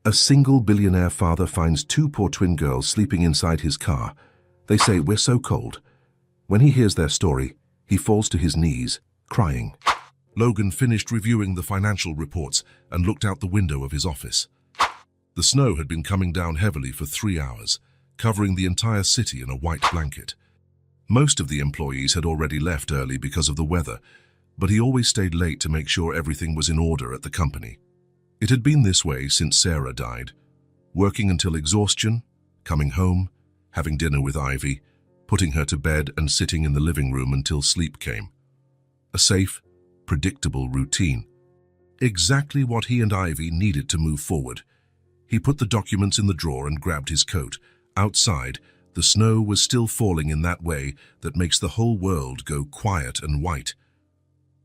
A single billionaire father finds two poor twin girls sleeping inside his car. They say, "We're so cold." When he hears their story, he falls to his knees, crying. Logan finished reviewing the financial reports and looked out the window of his office. The snow had been coming down heavily for 3 hours, covering the entire city in a white blanket. Most of the employees had already left early because of the weather, but he always stayed late to make sure everything was in order at the company. It had been this way since Sarah died, working until exhaustion, coming home, having dinner with Ivy, putting her to bed and sitting in the living room until sleep came. A safe, predictable routine. Exactly what he and Ivy needed to move forward. He put the documents in the drawer and grabbed his coat. Outside, the snow was still falling in that way that makes the whole world go quiet and white.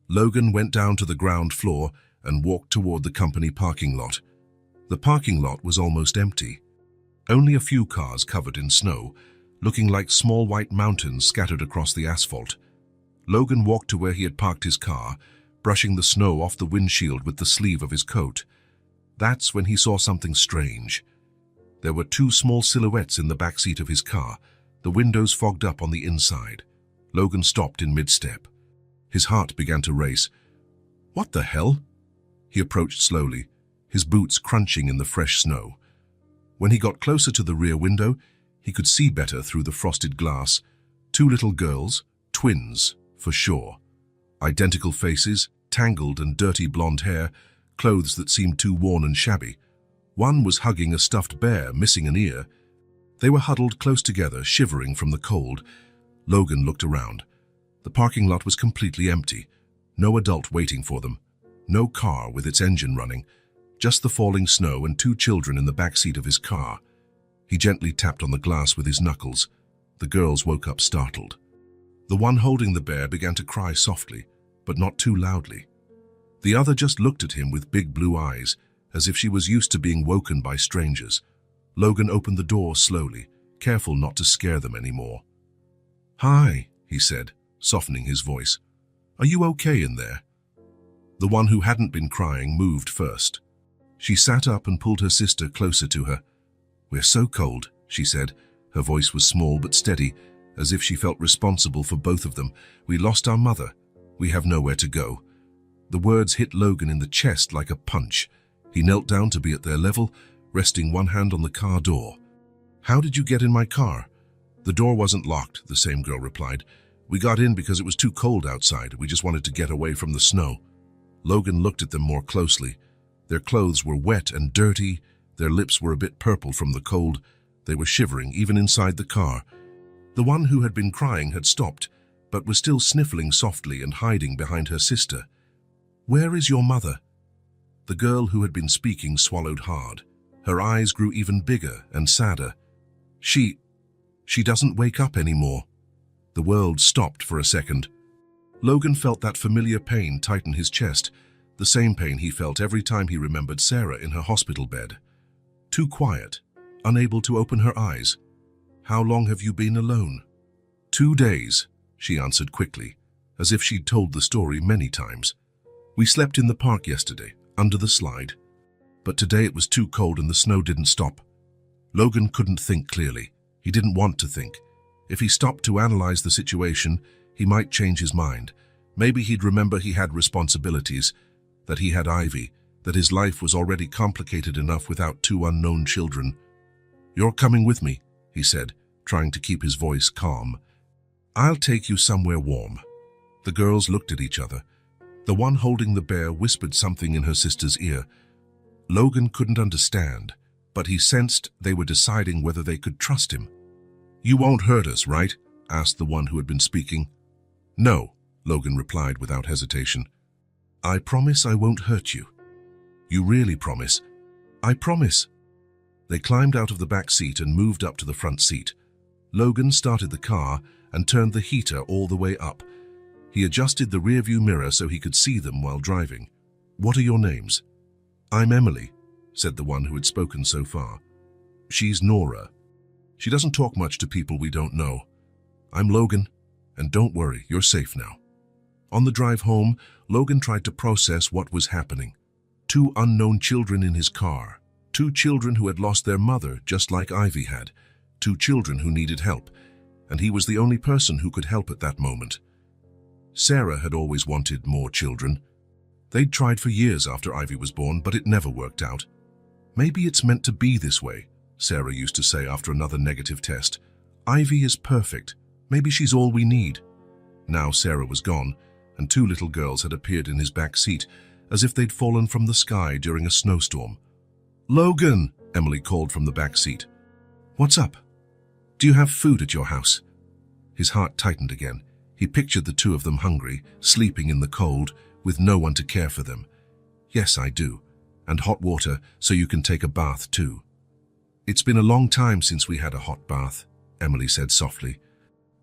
Logan went down to the ground floor and walked toward the company parking lot. The parking lot was almost empty. Only a few cars covered in snow, looking like small white mountains scattered across the asphalt. Logan walked to where he had parked his car, brushing the snow off the windshield with the sleeve of his coat. That's when he saw something strange. There were two small silhouettes in the back seat of his car, the windows fogged up on the inside. Logan stopped in mid-step. His heart began to race. What the hell? He approached slowly, his boots crunching in the fresh snow. When he got closer to the rear window, he could see better through the frosted glass. Two little girls, twins, for sure. Identical faces, tangled and dirty blonde hair, clothes that seemed too worn and shabby. One was hugging a stuffed bear, missing an ear. They were huddled close together, shivering from the cold. Logan looked around. The parking lot was completely empty. No adult waiting for them. No car with its engine running. Just the falling snow and two children in the back seat of his car. He gently tapped on the glass with his knuckles. The girls woke up startled. The one holding the bear began to cry softly, but not too loudly. The other just looked at him with big blue eyes, as if she was used to being woken by strangers. Logan opened the door slowly, careful not to scare them anymore. "Hi," he said, softening his voice. "Are you okay in there?" The one who hadn't been crying moved first. She sat up and pulled her sister closer to her. "We're so cold," she said. Her voice was small but steady, as if she felt responsible for both of them. "We lost our mother. We have nowhere to go." The words hit Logan in the chest like a punch. He knelt down to be at their level, resting one hand on the car door. "How did you get in my car?" "The door wasn't locked," the same girl replied. "We got in because it was too cold outside. We just wanted to get away from the snow." Logan looked at them more closely. Their clothes were wet and dirty. Their lips were a bit purple from the cold. They were shivering, even inside the car. The one who had been crying had stopped, but was still sniffling softly and hiding behind her sister. "Where is your mother?" The girl who had been speaking swallowed hard. Her eyes grew even bigger and sadder. She doesn't wake up anymore." The world stopped for a second. Logan felt that familiar pain tighten his chest, the same pain he felt every time he remembered Sarah in her hospital bed. Too quiet, unable to open her eyes. "How long have you been alone?" "2 days," she answered quickly, as if she'd told the story many times. "We slept in the park yesterday, under the slide. But today it was too cold and the snow didn't stop." Logan couldn't think clearly. He didn't want to think. If he stopped to analyze the situation, he might change his mind. Maybe he'd remember he had responsibilities, that he had Ivy, that his life was already complicated enough without 2 unknown children. "You're coming with me," he said, trying to keep his voice calm. "I'll take you somewhere warm." The girls looked at each other. The one holding the bear whispered something in her sister's ear. Logan couldn't understand, but he sensed they were deciding whether they could trust him. "You won't hurt us, right?" asked the one who had been speaking. "No," Logan replied without hesitation. "I promise I won't hurt you." "You really promise?" "I promise." They climbed out of the back seat and moved up to the front seat. Logan started the car and turned the heater all the way up. He adjusted the rearview mirror so he could see them while driving. "What are your names?" "I'm Emily," said the one who had spoken so far. "She's Nora. She doesn't talk much to people we don't know. I'm Logan, and don't worry, you're safe now." On the drive home, Logan tried to process what was happening. 2 unknown children in his car, Two children who had lost their mother, just like Ivy had. Two children who needed help, and he was the only person who could help at that moment. Sarah had always wanted more children. They'd tried for years after Ivy was born, but it never worked out. Maybe it's meant to be this way, Sarah used to say after another negative test. Ivy is perfect. Maybe she's all we need. Now Sarah was gone, and two little girls had appeared in his back seat, as if they'd fallen from the sky during a snowstorm. "Logan," Emily called from the back seat. "What's up? Do you have food at your house?" His heart tightened again. He pictured the two of them hungry, sleeping in the cold, with no one to care for them. "Yes, I do. And hot water so you can take a bath too." "It's been a long time since we had a hot bath," Emily said softly.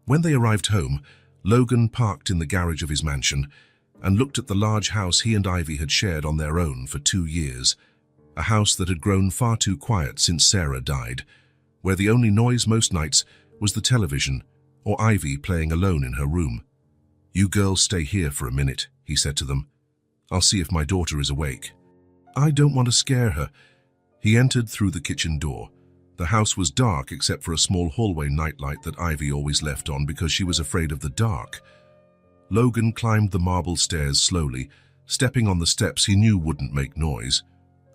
When they arrived home, Logan parked in the garage of his mansion and looked at the large house he and Ivy had shared on their own for 2 years, a house that had grown far too quiet since Sarah died, where the only noise most nights was the television or Ivy playing alone in her room. "You girls stay here for a minute," he said to them. "I'll see if my daughter is awake." "I don't want to scare her." He entered through the kitchen door. The house was dark except for a small hallway nightlight that Ivy always left on because she was afraid of the dark. Logan climbed the marble stairs slowly, stepping on the steps he knew wouldn't make noise,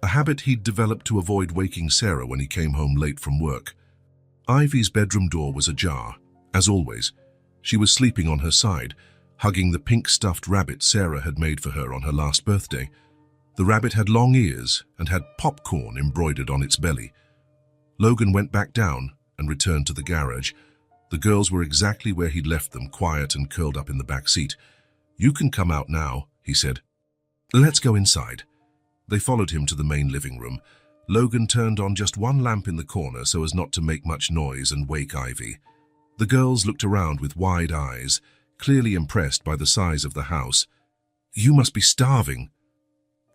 a habit he'd developed to avoid waking Sarah when he came home late from work. Ivy's bedroom door was ajar, as always. She was sleeping on her side, hugging the pink stuffed rabbit Sarah had made for her on her last birthday. The rabbit had long ears and had popcorn embroidered on its belly. Logan went back down and returned to the garage. The girls were exactly where he'd left them, quiet and curled up in the back seat. "You can come out now," he said. "Let's go inside." They followed him to the main living room. Logan turned on just one lamp in the corner so as not to make much noise and wake Ivy. The girls looked around with wide eyes, clearly impressed by the size of the house. "You must be starving."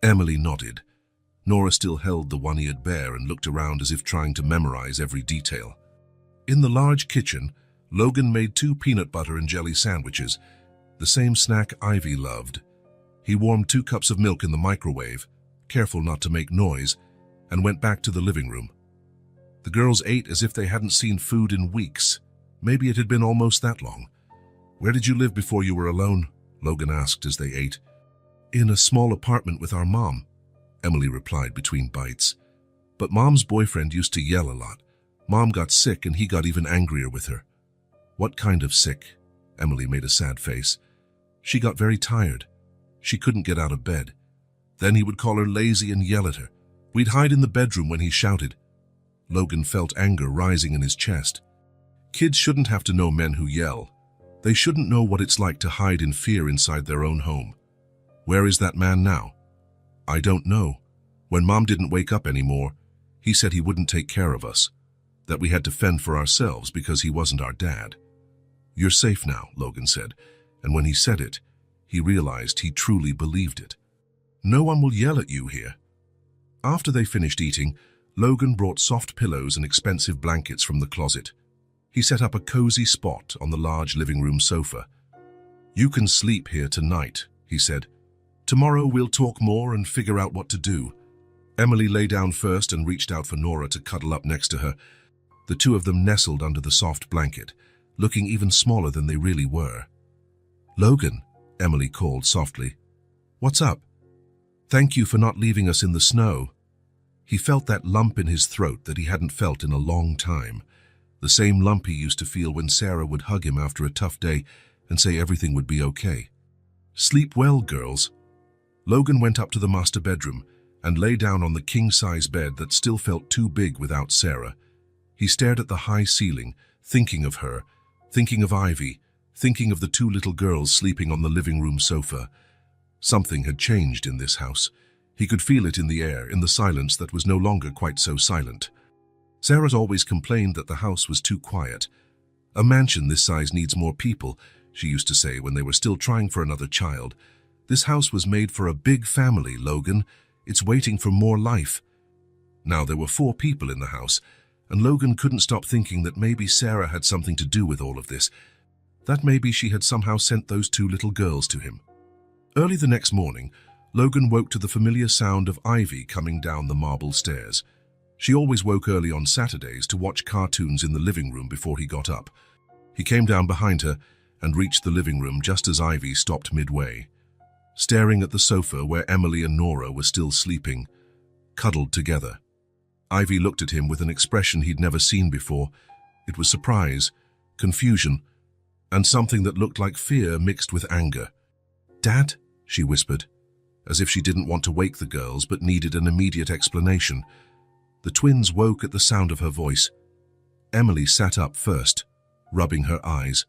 Emily nodded. Nora still held the one-eared bear and looked around as if trying to memorize every detail. In the large kitchen, Logan made 2 peanut butter and jelly sandwiches, the same snack Ivy loved. He warmed 2 cups of milk in the microwave, careful not to make noise, and went back to the living room. The girls ate as if they hadn't seen food in weeks. Maybe it had been almost that long. "Where did you live before you were alone?" Logan asked as they ate. "In a small apartment with our mom," Emily replied between bites. "But Mom's boyfriend used to yell a lot. Mom got sick and he got even angrier with her." "What kind of sick?" Emily made a sad face. "She got very tired. She couldn't get out of bed. Then he would call her lazy and yell at her. We'd hide in the bedroom when he shouted." Logan felt anger rising in his chest. Kids shouldn't have to know men who yell. They shouldn't know what it's like to hide in fear inside their own home. "Where is that man now?" "I don't know. When Mom didn't wake up anymore, he said he wouldn't take care of us, that we had to fend for ourselves because he wasn't our dad." "You're safe now," Logan said, and when he said it, he realized he truly believed it. "No one will yell at you here." After they finished eating, Logan brought soft pillows and expensive blankets from the closet. He set up a cozy spot on the large living room sofa. "You can sleep here tonight," he said. "Tomorrow we'll talk more and figure out what to do." Emily lay down first and reached out for Nora to cuddle up next to her. The two of them nestled under the soft blanket, looking even smaller than they really were. "Logan," Emily called softly. "What's up?" "Thank you for not leaving us in the snow." He felt that lump in his throat that he hadn't felt in a long time, the same lump he used to feel when Sarah would hug him after a tough day and say everything would be okay. "Sleep well, girls." Logan went up to the master bedroom and lay down on the king-size bed that still felt too big without Sarah. He stared at the high ceiling, thinking of her, thinking of Ivy, thinking of the 2 little girls sleeping on the living room sofa. Something had changed in this house. He could feel it in the air, in the silence that was no longer quite so silent. Sarah's always complained that the house was too quiet. "A mansion this size needs more people," she used to say when they were still trying for another child. "This house was made for a big family, Logan. It's waiting for more life." Now there were 4 people in the house, and Logan couldn't stop thinking that maybe Sarah had something to do with all of this, that maybe she had somehow sent those 2 little girls to him. Early the next morning, Logan woke to the familiar sound of Ivy coming down the marble stairs. She always woke early on Saturdays to watch cartoons in the living room before he got up. He came down behind her and reached the living room just as Ivy stopped midway, staring at the sofa where Emily and Nora were still sleeping, cuddled together. Ivy looked at him with an expression he'd never seen before. It was surprise, confusion, and something that looked like fear mixed with anger. "Dad?" she whispered, as if she didn't want to wake the girls but needed an immediate explanation. The twins woke at the sound of her voice. Emily sat up first, rubbing her eyes.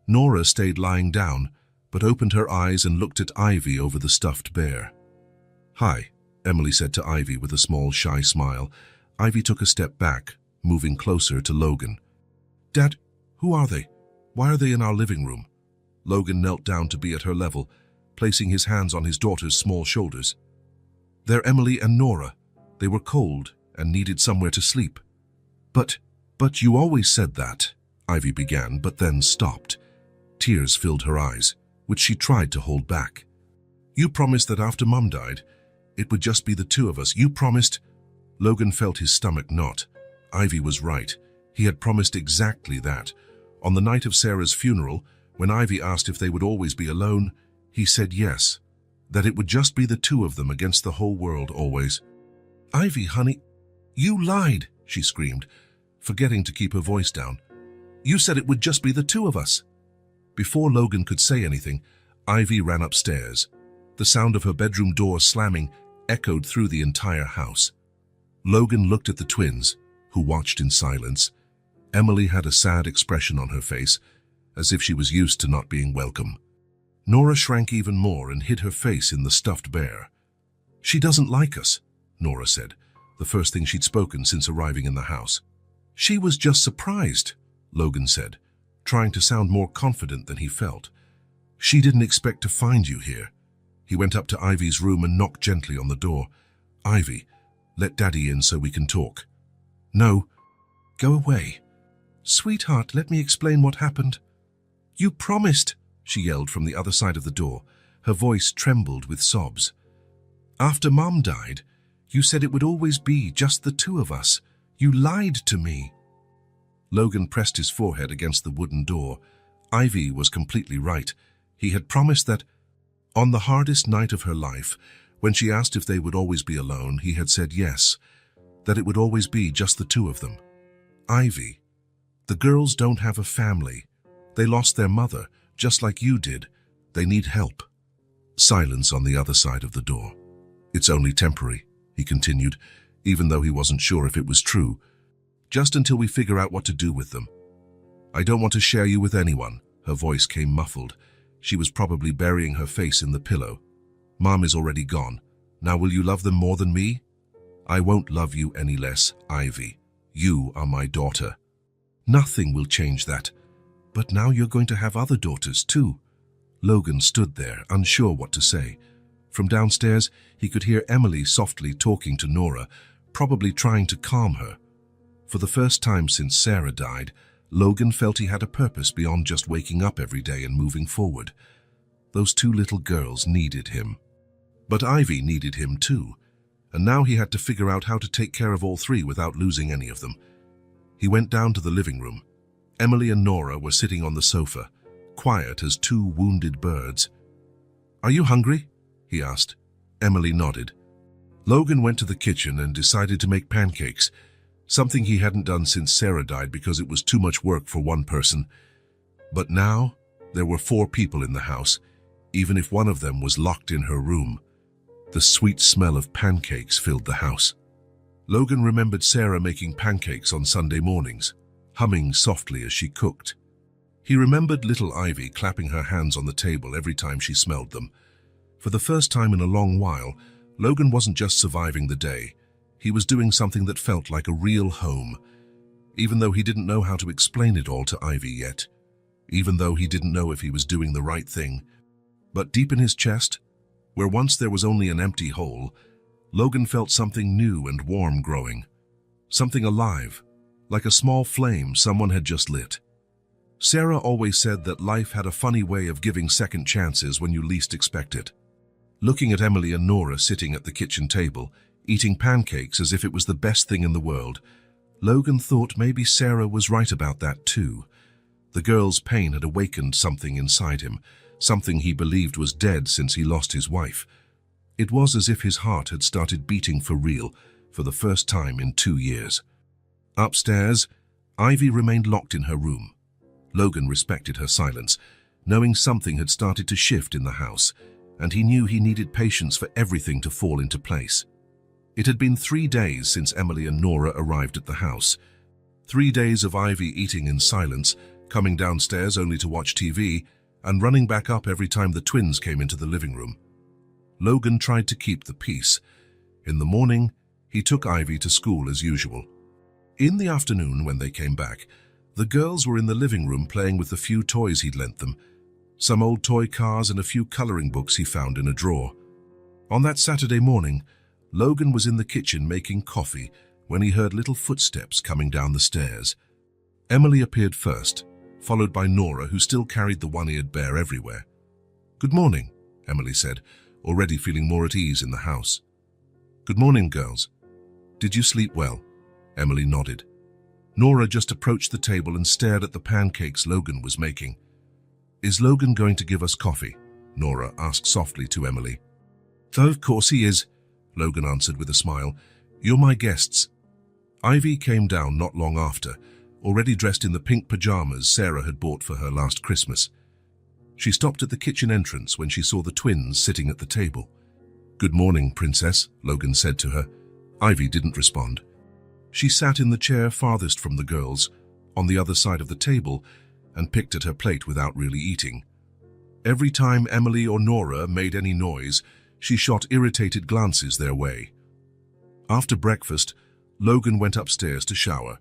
Nora stayed lying down, but opened her eyes and looked at Ivy over the stuffed bear. "Hi," Emily said to Ivy with a small, shy smile. Ivy took a step back, moving closer to Logan. "Dad, who are they? Why are they in our living room?" Logan knelt down to be at her level, placing his hands on his daughter's small shoulders. "They're Emily and Nora. They were cold and needed somewhere to sleep." But you always said that," Ivy began, but then stopped. Tears filled her eyes, which she tried to hold back. "You promised that after Mum died, it would just be the two of us. You promised—" Logan felt his stomach knot. Ivy was right. He had promised exactly that. On the night of Sarah's funeral, when Ivy asked if they would always be alone, he said yes, that it would just be the two of them against the whole world always. "Ivy, honey, you lied," she screamed, forgetting to keep her voice down. "You said it would just be the two of us." Before Logan could say anything, Ivy ran upstairs. The sound of her bedroom door slamming echoed through the entire house. Logan looked at the twins, who watched in silence. Emily had a sad expression on her face, as if she was used to not being welcome. Nora shrank even more and hid her face in the stuffed bear. "She doesn't like us," Nora said, the first thing she'd spoken since arriving in the house. "She was just surprised," Logan said, trying to sound more confident than he felt. "She didn't expect to find you here." He went up to Ivy's room and knocked gently on the door. "Ivy, let Daddy in so we can talk." "No, go away." "Sweetheart, let me explain what happened." "You promised," she yelled from the other side of the door. Her voice trembled with sobs. "After Mom died, you said it would always be just the two of us. You lied to me." Logan pressed his forehead against the wooden door. Ivy was completely right. He had promised that, on the hardest night of her life, when she asked if they would always be alone, he had said yes, that it would always be just the two of them. "Ivy, the girls don't have a family. They lost their mother, just like you did. They need help." Silence on the other side of the door. "It's only temporary," he continued, even though he wasn't sure if it was true. "Just until we figure out what to do with them. I don't want to share you with anyone." Her voice came muffled. She was probably burying her face in the pillow. "Mom is already gone. Now will you love them more than me?" "I won't love you any less, Ivy. You are my daughter." "Nothing will change that. But now you're going to have other daughters too." Logan stood there, unsure what to say. From downstairs, he could hear Emily softly talking to Nora, probably trying to calm her. For the first time since Sarah died, Logan felt he had a purpose beyond just waking up every day and moving forward. Those two little girls needed him. But Ivy needed him too, and now he had to figure out how to take care of all three without losing any of them. He went down to the living room. Emily and Nora were sitting on the sofa, quiet as two wounded birds. "Are you hungry?" he asked. Emily nodded. Logan went to the kitchen and decided to make pancakes, something he hadn't done since Sarah died because it was too much work for one person. But now, there were 4 people in the house, even if one of them was locked in her room. The sweet smell of pancakes filled the house. Logan remembered Sarah making pancakes on Sunday mornings, humming softly as she cooked. He remembered little Ivy clapping her hands on the table every time she smelled them. For the first time in a long while, Logan wasn't just surviving the day. He was doing something that felt like a real home, even though he didn't know how to explain it all to Ivy yet, even though he didn't know if he was doing the right thing. But deep in his chest, where once there was only an empty hole, Logan felt something new and warm growing, something alive, like a small flame someone had just lit. Sarah always said that life had a funny way of giving second chances when you least expect it. Looking at Emily and Nora sitting at the kitchen table, eating pancakes as if it was the best thing in the world. Logan thought maybe Sarah was right about that too. The girl's pain had awakened something inside him, something he believed was dead since he lost his wife. It was as if his heart had started beating for real, for the first time in 2 years. Upstairs, Ivy remained locked in her room. Logan respected her silence, knowing something had started to shift in the house, and he knew he needed patience for everything to fall into place. It had been 3 days since Emily and Nora arrived at the house. 3 days of Ivy eating in silence, coming downstairs only to watch TV, and running back up every time the twins came into the living room. Logan tried to keep the peace. In the morning, he took Ivy to school as usual. In the afternoon, when they came back, the girls were in the living room playing with the few toys he'd lent them, some old toy cars and a few coloring books he found in a drawer. On that Saturday morning, Logan was in the kitchen making coffee when he heard little footsteps coming down the stairs. Emily appeared first, followed by Nora, who still carried the one-eared bear everywhere. "Good morning," Emily said, already feeling more at ease in the house. "Good morning, girls. Did you sleep well?" Emily nodded. Nora just approached the table and stared at the pancakes Logan was making. "Is Logan going to give us coffee?" Nora asked softly to Emily. "Of course he is," Logan answered with a smile. "You're my guests." Ivy came down not long after, already dressed in the pink pajamas Sarah had bought for her last Christmas. She stopped at the kitchen entrance when she saw the twins sitting at the table. "Good morning, Princess," Logan said to her. Ivy didn't respond. She sat in the chair farthest from the girls, on the other side of the table, and picked at her plate without really eating. Every time Emily or Nora made any noise, she shot irritated glances their way. After breakfast, Logan went upstairs to shower.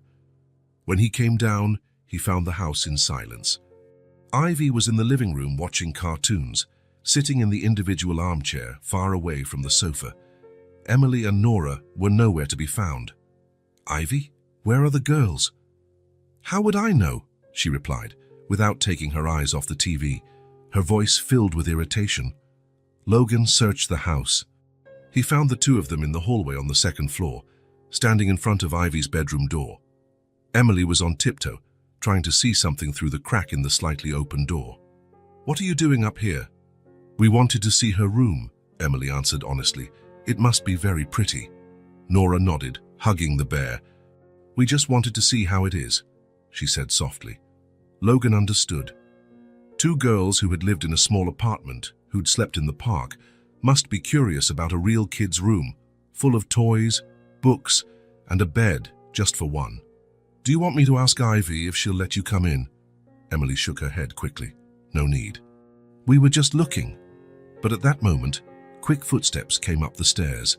When he came down, he found the house in silence. Ivy was in the living room watching cartoons, sitting in the individual armchair far away from the sofa. Emily and Nora were nowhere to be found. "Ivy, where are the girls?" "How would I know?" she replied, without taking her eyes off the TV, her voice filled with irritation. Logan searched the house. He found the two of them in the hallway on the second floor, standing in front of Ivy's bedroom door. Emily was on tiptoe, trying to see something through the crack in the slightly open door. "What are you doing up here?" "We wanted to see her room," Emily answered honestly. "It must be very pretty." Nora nodded, hugging the bear. "We just wanted to see how it is," she said softly. Logan understood. 2 girls who had lived in a small apartment, who'd slept in the park, must be curious about a real kid's room, full of toys, books, and a bed just for one. "Do you want me to ask Ivy if she'll let you come in?" Emily shook her head quickly. "No need. We were just looking." But at that moment, quick footsteps came up the stairs.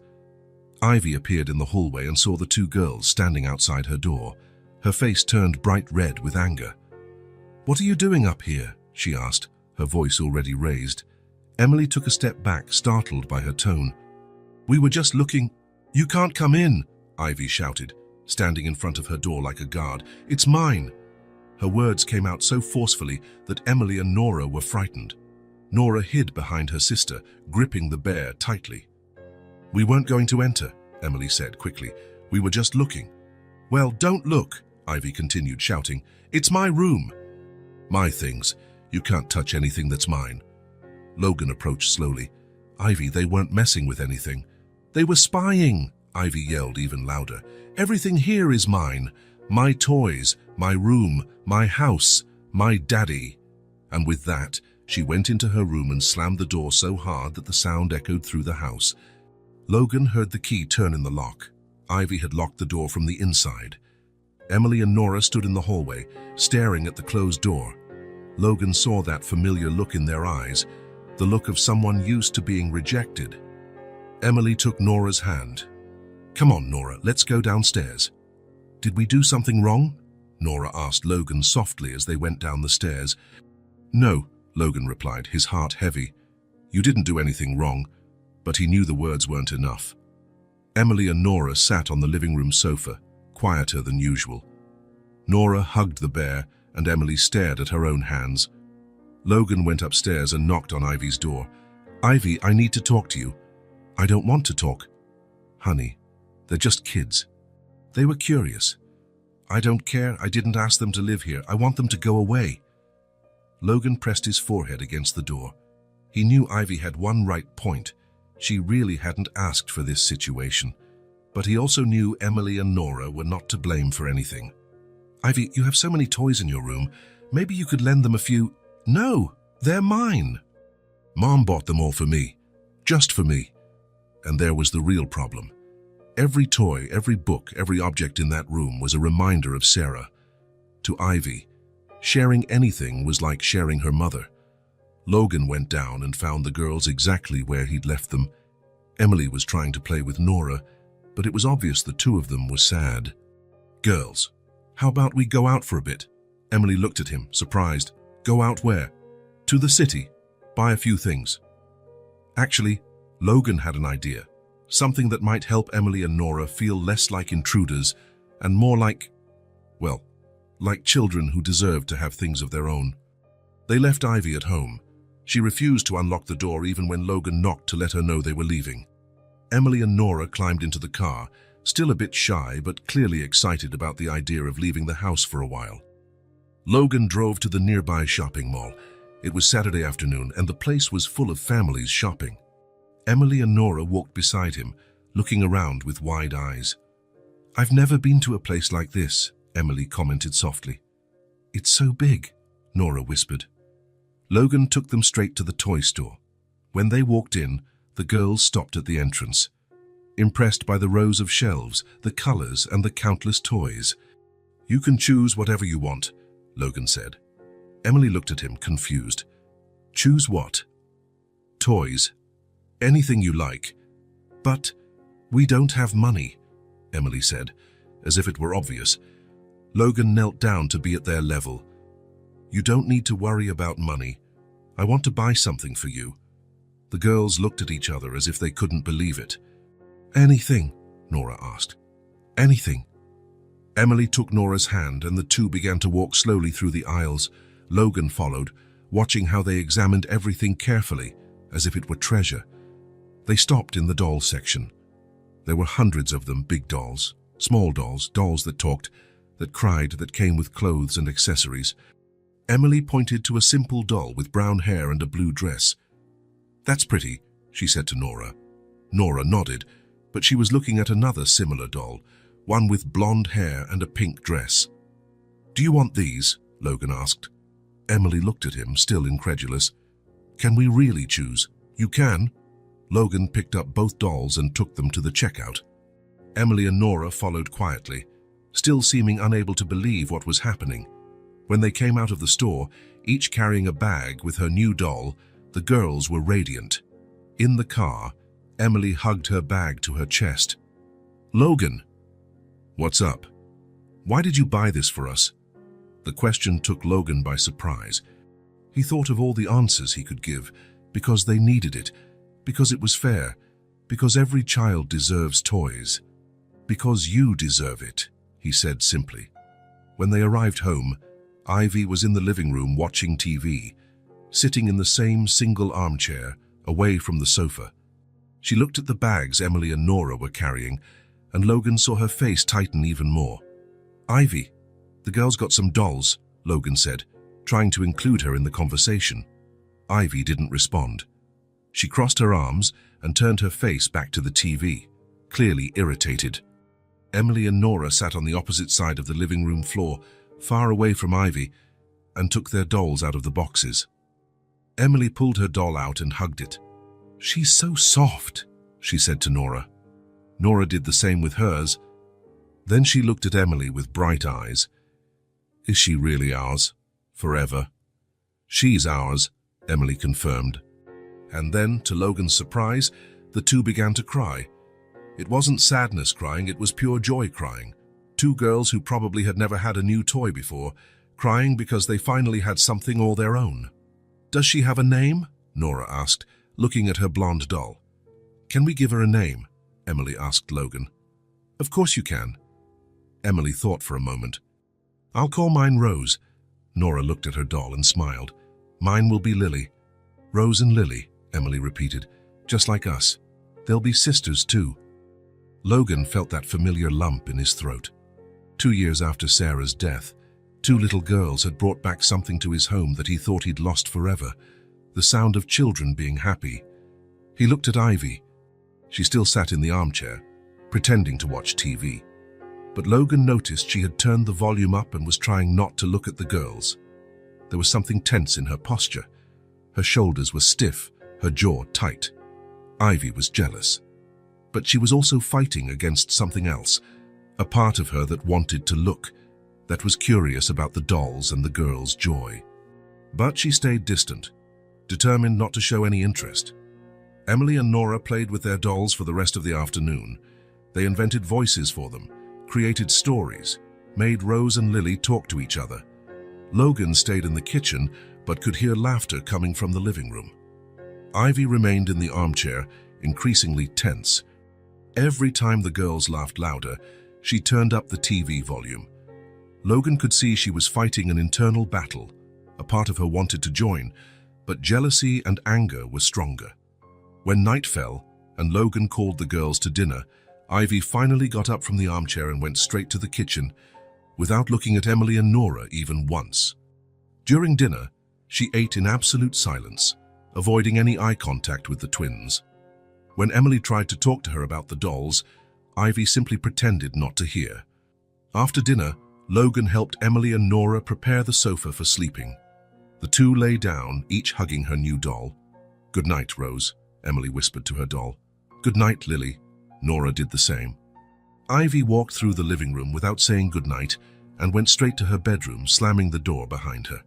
Ivy appeared in the hallway and saw the 2 girls standing outside her door. Her face turned bright red with anger. "What are you doing up here?" she asked, her voice already raised. Emily took a step back, startled by her tone. "We were just looking." "You can't come in," Ivy shouted, standing in front of her door like a guard. "It's mine." Her words came out so forcefully that Emily and Nora were frightened. Nora hid behind her sister, gripping the bear tightly. "We weren't going to enter," Emily said quickly. "We were just looking." "Well, don't look," Ivy continued, shouting. "It's my room." "My things. You can't touch anything that's mine." Logan approached slowly. "Ivy, they weren't messing with anything." "They were spying," Ivy yelled even louder. "Everything here is mine. My toys, my room, my house, my daddy." And with that, she went into her room and slammed the door so hard that the sound echoed through the house. Logan heard the key turn in the lock. Ivy had locked the door from the inside. Emily and Nora stood in the hallway, staring at the closed door. Logan saw that familiar look in their eyes, the look of someone used to being rejected. Emily took Nora's hand. "Come on, Nora, let's go downstairs." "Did we do something wrong?" Nora asked Logan softly as they went down the stairs. "No," Logan replied, his heart heavy. "You didn't do anything wrong," but he knew the words weren't enough. Emily and Nora sat on the living room sofa, quieter than usual. Nora hugged the bear, and Emily stared at her own hands. Logan went upstairs and knocked on Ivy's door. "Ivy, I need to talk to you." "I don't want to talk." "Honey, They're just kids. They were curious. I don't care. I didn't ask them to live here. I want them to go away. Logan pressed his forehead against the door. He knew Ivy had one right point. She really hadn't asked for this situation. But he also knew Emily and Nora were not to blame for anything. Ivy, you have so many toys in your room. Maybe you could lend them a few. No, they're mine. Mom bought them all for me. Just for me. And there was the real problem. Every toy, every book, every object in that room was a reminder of Sarah. To Ivy, sharing anything was like sharing her mother. Logan went down and found the girls exactly where he'd left them. Emily was trying to play with Nora, but it was obvious the two of them were sad. Girls, how about we go out for a bit? Emily looked at him, surprised. Go out where? To the city. Buy a few things. Actually, Logan had an idea. Something that might help Emily and Nora feel less like intruders and more like, well, like children who deserved to have things of their own. They left Ivy at home. She refused to unlock the door even when Logan knocked to let her know they were leaving. Emily and Nora climbed into the car, still a bit shy but clearly excited about the idea of leaving the house for a while. Logan drove to the nearby shopping mall. It was Saturday afternoon and the place was full of families shopping. Emily and Nora walked beside him, looking around with wide eyes. I've never been to a place like this, Emily commented softly. It's so big, Nora whispered. Logan took them straight to the toy store. When they walked in, the girls stopped at the entrance, impressed by the rows of shelves, the colors, and the countless toys. You can choose whatever you want, Logan said. Emily looked at him, confused. Choose what? Toys. Anything you like. But we don't have money, Emily said, as if it were obvious. Logan knelt down to be at their level. You don't need to worry about money. I want to buy something for you. The girls looked at each other as if they couldn't believe it. Anything, Nora asked. Anything. Emily took Nora's hand and the two began to walk slowly through the aisles. Logan followed, watching how they examined everything carefully, as if it were treasure. They stopped in the doll section. There were hundreds of them, big dolls, small dolls, dolls that talked, that cried, that came with clothes and accessories. Emily pointed to a simple doll with brown hair and a blue dress. That's pretty, she said to Nora. Nora nodded, but she was looking at another similar doll, one with blonde hair and a pink dress. Do you want these? Logan asked. Emily looked at him, still incredulous. Can we really choose? You can. Logan picked up both dolls and took them to the checkout. Emily and Nora followed quietly, still seeming unable to believe what was happening. When they came out of the store, each carrying a bag with her new doll, the girls were radiant. In the car, Emily hugged her bag to her chest. Logan! What's up? Why did you buy this for us? The question took Logan by surprise. He thought of all the answers he could give, because they needed it, because it was fair, because every child deserves toys. Because you deserve it, he said simply. When they arrived home, Ivy was in the living room watching TV, sitting in the same single armchair, away from the sofa. She looked at the bags Emily and Nora were carrying, and Logan saw her face tighten even more. Ivy, the girls got some dolls, Logan said, trying to include her in the conversation. Ivy didn't respond. She crossed her arms and turned her face back to the TV, clearly irritated. Emily and Nora sat on the opposite side of the living room floor, far away from Ivy, and took their dolls out of the boxes. Emily pulled her doll out and hugged it. She's so soft, she said to Nora. Nora did the same with hers. Then she looked at Emily with bright eyes. Is she really ours? Forever? She's ours, Emily confirmed. And then, to Logan's surprise, the two began to cry. It wasn't sadness crying, it was pure joy crying. Two girls who probably had never had a new toy before, crying because they finally had something all their own. Does she have a name? Nora asked, looking at her blonde doll. Can we give her a name? Emily asked Logan. Of course you can. Emily thought for a moment. I'll call mine Rose. Nora looked at her doll and smiled. Mine will be Lily. Rose and Lily, Emily repeated, just like us. They'll be sisters too. Logan felt that familiar lump in his throat. 2 years after Sarah's death, 2 little girls had brought back something to his home that he thought he'd lost forever, the sound of children being happy. He looked at Ivy. She still sat in the armchair, pretending to watch TV. But Logan noticed she had turned the volume up and was trying not to look at the girls. There was something tense in her posture. Her shoulders were stiff, her jaw tight. Ivy was jealous. But she was also fighting against something else, a part of her that wanted to look, that was curious about the dolls and the girls' joy. But she stayed distant, determined not to show any interest. Emily and Nora played with their dolls for the rest of the afternoon. They invented voices for them, created stories, made Rose and Lily talk to each other. Logan stayed in the kitchen but could hear laughter coming from the living room. Ivy remained in the armchair, increasingly tense. Every time the girls laughed louder, she turned up the TV volume. Logan could see she was fighting an internal battle. A part of her wanted to join, but jealousy and anger were stronger. When night fell and Logan called the girls to dinner, Ivy finally got up from the armchair and went straight to the kitchen, without looking at Emily and Nora even once. During dinner, she ate in absolute silence, avoiding any eye contact with the twins. When Emily tried to talk to her about the dolls, Ivy simply pretended not to hear. After dinner, Logan helped Emily and Nora prepare the sofa for sleeping. The two lay down, each hugging her new doll. "Good night, Rose," Emily whispered to her doll. "Good night, Lily." Nora did the same. Ivy walked through the living room without saying goodnight and went straight to her bedroom, slamming the door behind her.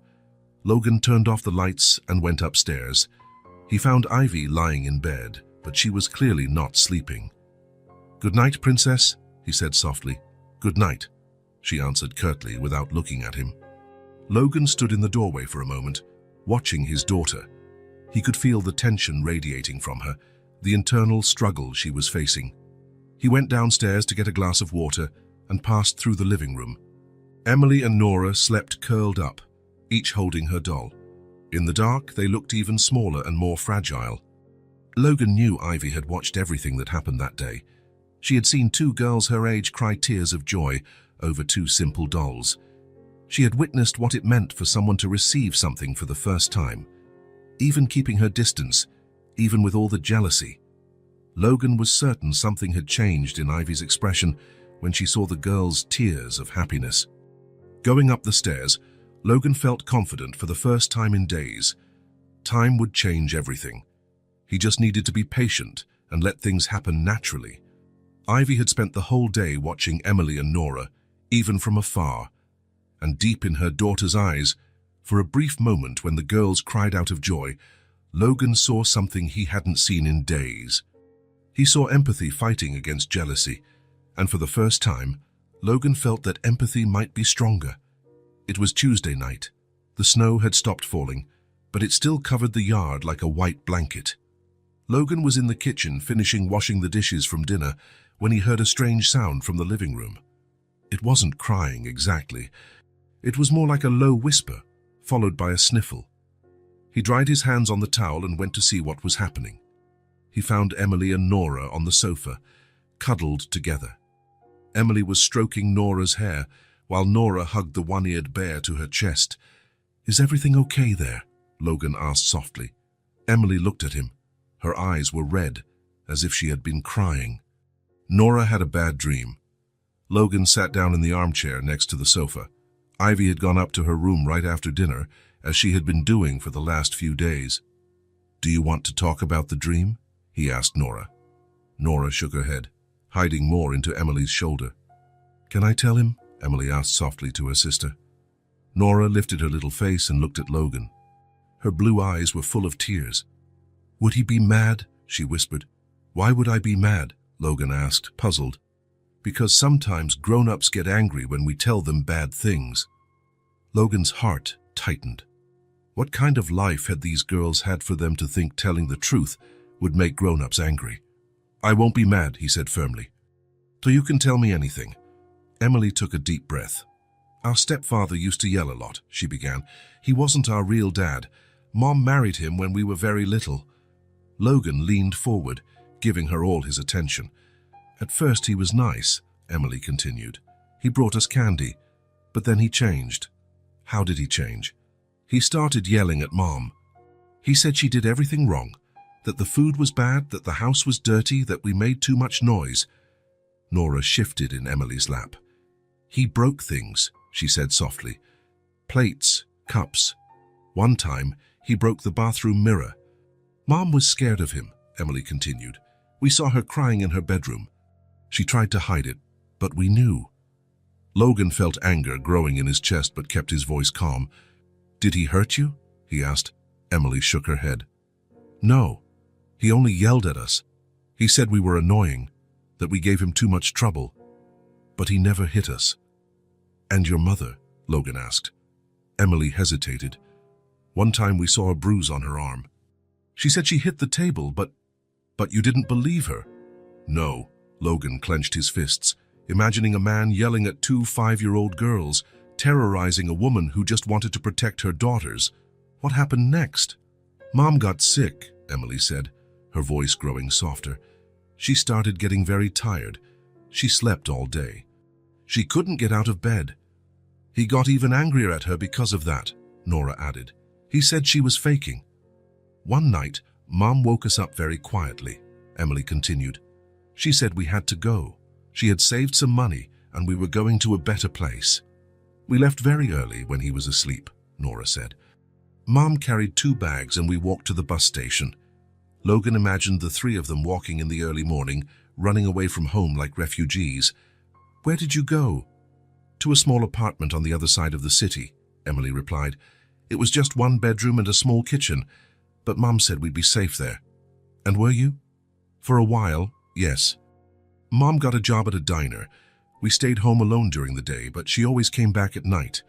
Logan turned off the lights and went upstairs. He found Ivy lying in bed, but she was clearly not sleeping. "Good night, Princess," he said softly. "Good night," she answered curtly without looking at him. Logan stood in the doorway for a moment, watching his daughter. He could feel the tension radiating from her, the internal struggle she was facing. He went downstairs to get a glass of water and passed through the living room. Emily and Nora slept curled up, each holding her doll. In the dark, they looked even smaller and more fragile. Logan knew Ivy had watched everything that happened that day. She had seen 2 girls her age cry tears of joy over 2 simple dolls. She had witnessed what it meant for someone to receive something for the first time. Even keeping her distance, even with all the jealousy. Logan was certain something had changed in Ivy's expression when she saw the girls' tears of happiness. Going up the stairs, Logan felt confident for the first time in days. Time would change everything. He just needed to be patient and let things happen naturally. Ivy had spent the whole day watching Emily and Nora, even from afar. And deep in her daughter's eyes, for a brief moment when the girls cried out of joy, Logan saw something he hadn't seen in days. He saw empathy fighting against jealousy, and for the first time, Logan felt that empathy might be stronger. It was Tuesday night. The snow had stopped falling, but it still covered the yard like a white blanket. Logan was in the kitchen finishing washing the dishes from dinner when he heard a strange sound from the living room. It wasn't crying exactly. It was more like a low whisper, followed by a sniffle. He dried his hands on the towel and went to see what was happening. He found Emily and Nora on the sofa, cuddled together. Emily was stroking Nora's hair, while Nora hugged the one-eared bear to her chest. "Is everything okay there?" Logan asked softly. Emily looked at him. Her eyes were red, as if she had been crying. Nora had a bad dream. Logan sat down in the armchair next to the sofa. Ivy had gone up to her room right after dinner, as she had been doing for the last few days. "Do you want to talk about the dream?" he asked Nora. Nora shook her head, hiding more into Emily's shoulder. "Can I tell him?" Emily asked softly to her sister. Nora lifted her little face and looked at Logan. Her blue eyes were full of tears. "Would he be mad?" she whispered. "Why would I be mad?" Logan asked, puzzled. "Because sometimes grown-ups get angry when we tell them bad things." Logan's heart tightened. What kind of life had these girls had for them to think telling the truth would make grown-ups angry? "I won't be mad," he said firmly. "So you can tell me anything." Emily took a deep breath. "Our stepfather used to yell a lot," she began. "He wasn't our real dad. Mom married him when we were very little." Logan leaned forward, giving her all his attention. At first he was nice, Emily continued. He brought us candy, but then he changed. How did he change? He started yelling at Mom. He said she did everything wrong, that the food was bad, that the house was dirty, that we made too much noise. Nora shifted in Emily's lap. He broke things, she said softly. Plates, cups. One time, he broke the bathroom mirror. Mom was scared of him, Emily continued. We saw her crying in her bedroom. She tried to hide it, but we knew. Logan felt anger growing in his chest but kept his voice calm. Did he hurt you? He asked. Emily shook her head. No. He only yelled at us. He said we were annoying, that we gave him too much trouble. But he never hit us. And your mother? Logan asked. Emily hesitated. One time we saw a bruise on her arm. She said she hit the table, but you didn't believe her. No, Logan clenched his fists, imagining a man yelling at two 5-year-old girls, terrorizing a woman who just wanted to protect her daughters. What happened next? Mom got sick, Emily said, her voice growing softer. She started getting very tired. She slept all day. She couldn't get out of bed. He got even angrier at her because of that, Nora added. He said she was faking. One night, Mom woke us up very quietly, Emily continued. She said we had to go. She had saved some money and we were going to a better place. We left very early when he was asleep, Nora said. Mom carried 2 bags and we walked to the bus station. Logan imagined the 3 of them walking in the early morning, running away from home like refugees. Where did you go? To a small apartment on the other side of the city, Emily replied. It was just 1 bedroom and a small kitchen, but Mom said we'd be safe there. And were you? For a while, yes. Mom got a job at a diner. We stayed home alone during the day, but she always came back at night.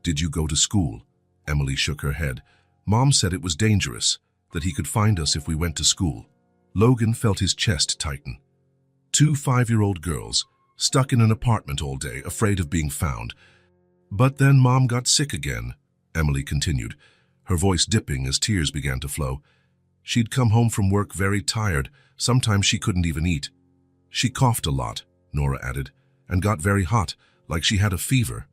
Did you go to school? Emily shook her head. Mom said it was dangerous, that he could find us if we went to school. Logan felt his chest tighten. 2 5-year-old girls, stuck in an apartment all day, afraid of being found. But then Mom got sick again, Emily continued, her voice dipping as tears began to flow. She'd come home from work very tired. Sometimes she couldn't even eat. She coughed a lot, Nora added, and got very hot, like she had a fever.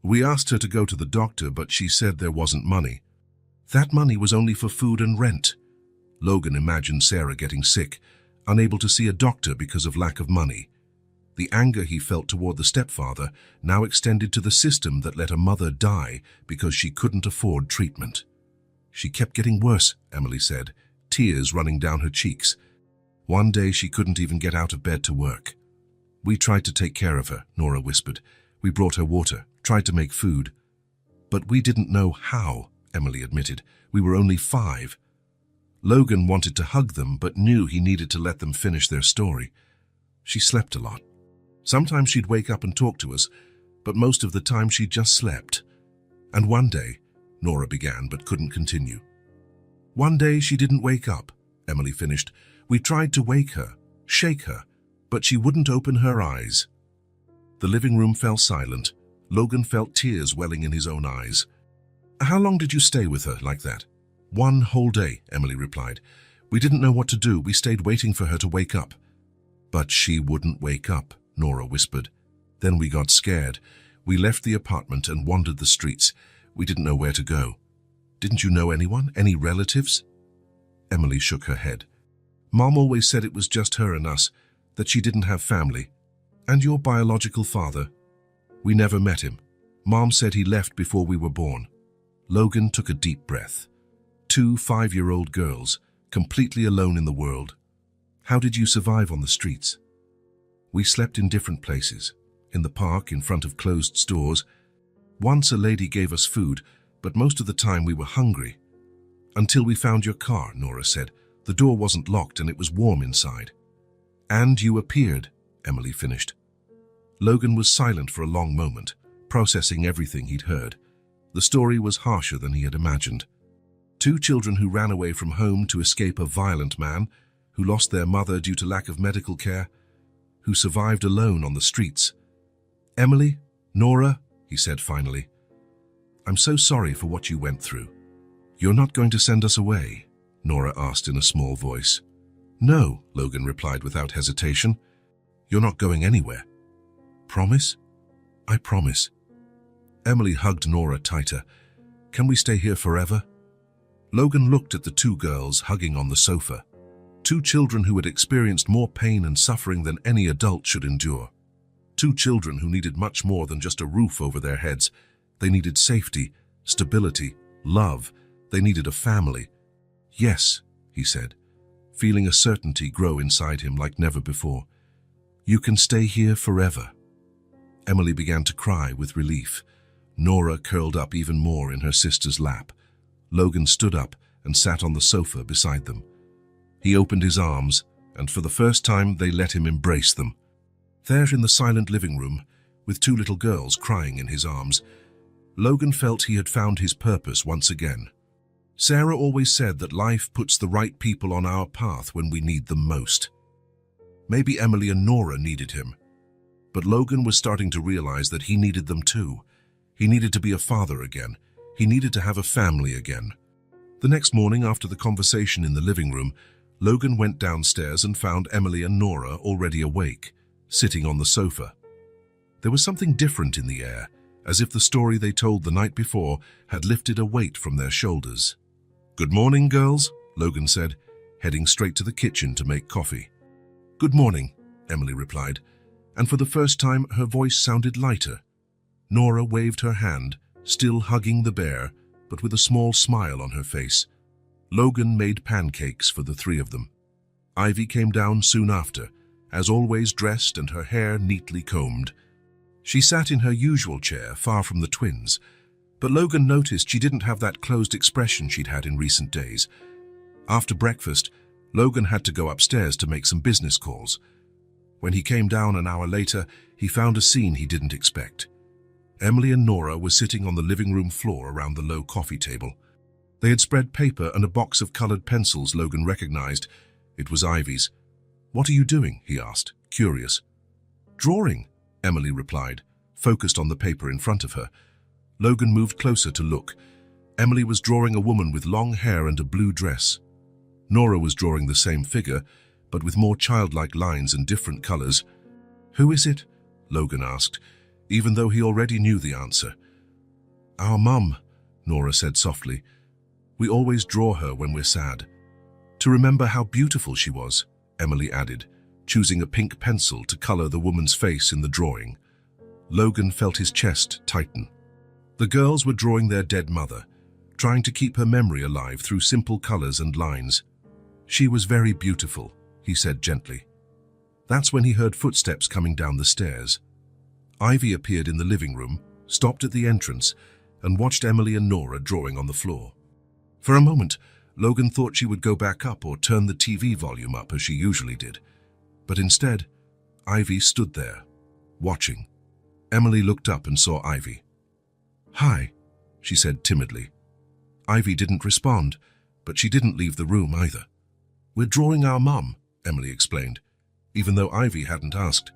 We asked her to go to the doctor, but she said there wasn't money. That money was only for food and rent. Logan imagined Sarah getting sick, unable to see a doctor because of lack of money. The anger he felt toward the stepfather now extended to the system that let a mother die because she couldn't afford treatment. She kept getting worse, Emily said, tears running down her cheeks. One day she couldn't even get out of bed to work. We tried to take care of her, Nora whispered. We brought her water, tried to make food. But we didn't know how, Emily admitted. We were only 5. Logan wanted to hug them, but knew he needed to let them finish their story. She slept a lot. Sometimes she'd wake up and talk to us, but most of the time she just slept. And one day, Nora began but couldn't continue. One day she didn't wake up, Emily finished. We tried to wake her, shake her, but she wouldn't open her eyes. The living room fell silent. Logan felt tears welling in his own eyes. How long did you stay with her like that? 1 whole day, Emily replied. We didn't know what to do. We stayed waiting for her to wake up. But she wouldn't wake up, Nora whispered. Then we got scared. We left the apartment and wandered the streets. We didn't know where to go. Didn't you know anyone? Any relatives? Emily shook her head. Mom always said it was just her and us, that she didn't have family. And your biological father? We never met him. Mom said he left before we were born. Logan took a deep breath. 2 5-year-old girls, completely alone in the world. How did you survive on the streets? We slept in different places. In the park, in front of closed stores. Once a lady gave us food, but most of the time we were hungry. Until we found your car, Nora said. The door wasn't locked and it was warm inside. And you appeared, Emily finished. Logan was silent for a long moment, processing everything he'd heard. The story was harsher than he had imagined. 2 children who ran away from home to escape a violent man, who lost their mother due to lack of medical care, who survived alone on the streets. Emily, Nora, he said finally, I'm so sorry for what you went through. You're not going to send us away? Nora asked in a small voice. No, Logan replied without hesitation. You're not going anywhere. Promise? I promise. Emily hugged Nora tighter. Can we stay here forever? Logan looked at the two girls hugging on the sofa. Two children who had experienced more pain and suffering than any adult should endure. Two children who needed much more than just a roof over their heads. They needed safety, stability, love. They needed a family. Yes, he said, feeling a certainty grow inside him like never before. You can stay here forever. Emily began to cry with relief. Nora curled up even more in her sister's lap. Logan stood up and sat on the sofa beside them. He opened his arms, and for the first time they let him embrace them. There in the silent living room, with two little girls crying in his arms, Logan felt he had found his purpose once again. Sarah always said that life puts the right people on our path when we need them most. Maybe Emily and Nora needed him, but Logan was starting to realize that he needed them too. He needed to be a father again. He needed to have a family again. The next morning, after the conversation in the living room, Logan went downstairs and found Emily and Nora already awake, sitting on the sofa. There was something different in the air, as if the story they told the night before had lifted a weight from their shoulders. Good morning, girls, Logan said, heading straight to the kitchen to make coffee. Good morning, Emily replied, and for the first time her voice sounded lighter. Nora waved her hand, still hugging the bear, but with a small smile on her face. Logan made pancakes for the three of them. Ivy came down soon after, as always dressed and her hair neatly combed. She sat in her usual chair, far from the twins, but Logan noticed she didn't have that closed expression she'd had in recent days. After breakfast, Logan had to go upstairs to make some business calls. When he came down an hour later, he found a scene he didn't expect. Emily and Nora were sitting on the living room floor around the low coffee table. They had spread paper and a box of colored pencils Logan recognized. It was Ivy's. What are you doing? He asked, curious. Drawing, Emily replied, focused on the paper in front of her. Logan moved closer to look. Emily was drawing a woman with long hair and a blue dress. Nora was drawing the same figure, but with more childlike lines and different colors. Who is it? Logan asked, even though he already knew the answer. Our mum, Nora said softly. We always draw her when we're sad. To remember how beautiful she was, Emily added, choosing a pink pencil to color the woman's face in the drawing. Logan felt his chest tighten. The girls were drawing their dead mother, trying to keep her memory alive through simple colors and lines. She was very beautiful, he said gently. That's when he heard footsteps coming down the stairs. Ivy appeared in the living room, stopped at the entrance, and watched Emily and Nora drawing on the floor. For a moment, Logan thought she would go back up or turn the TV volume up as she usually did. But instead, Ivy stood there, watching. Emily looked up and saw Ivy. Hi, she said timidly. Ivy didn't respond, but she didn't leave the room either. We're drawing our mum, Emily explained, even though Ivy hadn't asked.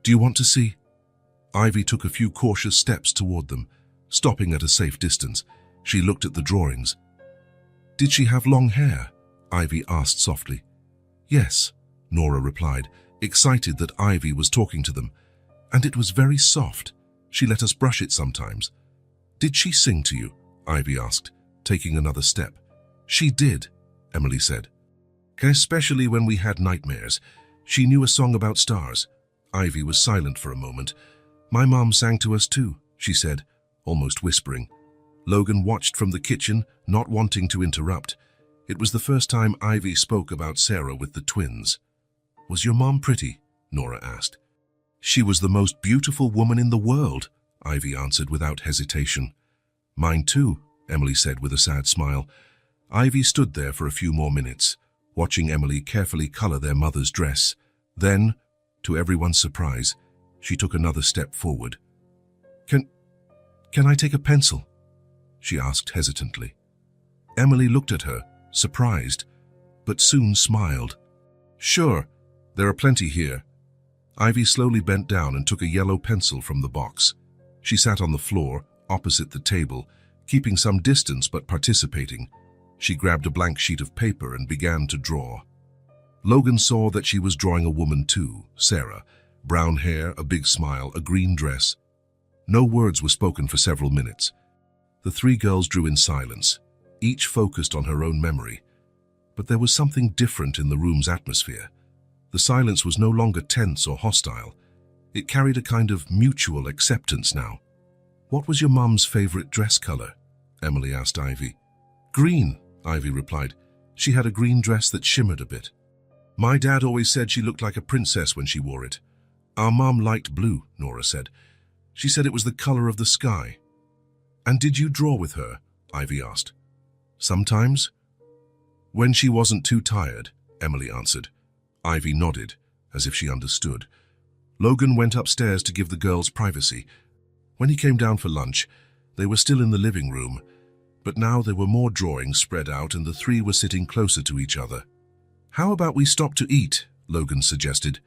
Do you want to see? Ivy took a few cautious steps toward them, stopping at a safe distance. She looked at the drawings. Did she have long hair? Ivy asked softly. Yes, Nora replied, excited that Ivy was talking to them. And it was very soft. She let us brush it sometimes. Did she sing to you? Ivy asked, taking another step. She did, Emily said. Especially when we had nightmares. She knew a song about stars. Ivy was silent for a moment. My mom sang to us too, she said, almost whispering. Logan watched from the kitchen, not wanting to interrupt. It was the first time Ivy spoke about Sarah with the twins. Was your mom pretty? Nora asked. She was the most beautiful woman in the world, Ivy answered without hesitation. Mine too, Emily said with a sad smile. Ivy stood there for a few more minutes, watching Emily carefully color their mother's dress. Then, to everyone's surprise, she took another step forward. Can I take a pencil? She asked hesitantly. Emily looked at her, surprised, but soon smiled. Sure, there are plenty here. Ivy slowly bent down and took a yellow pencil from the box. She sat on the floor, opposite the table, keeping some distance but participating. She grabbed a blank sheet of paper and began to draw. Logan saw that she was drawing a woman too, Sarah, Brown hair, a big smile, a green dress. No words were spoken for several minutes. The three girls drew in silence, each focused on her own memory. But there was something different in the room's atmosphere. The silence was no longer tense or hostile. It carried a kind of mutual acceptance now. "What was your mum's favorite dress color?" Emily asked Ivy. "Green," Ivy replied. "She had a green dress that shimmered a bit." "My dad always said she looked like a princess when she wore it." "Our mum liked blue," Nora said. "She said it was the color of the sky." "And did you draw with her?" Ivy asked. "Sometimes." "When she wasn't too tired," Emily answered. Ivy nodded, as if she understood. Logan went upstairs to give the girls privacy. When he came down for lunch, they were still in the living room, but now there were more drawings spread out and the three were sitting closer to each other. "How about we stop to eat?" Logan suggested.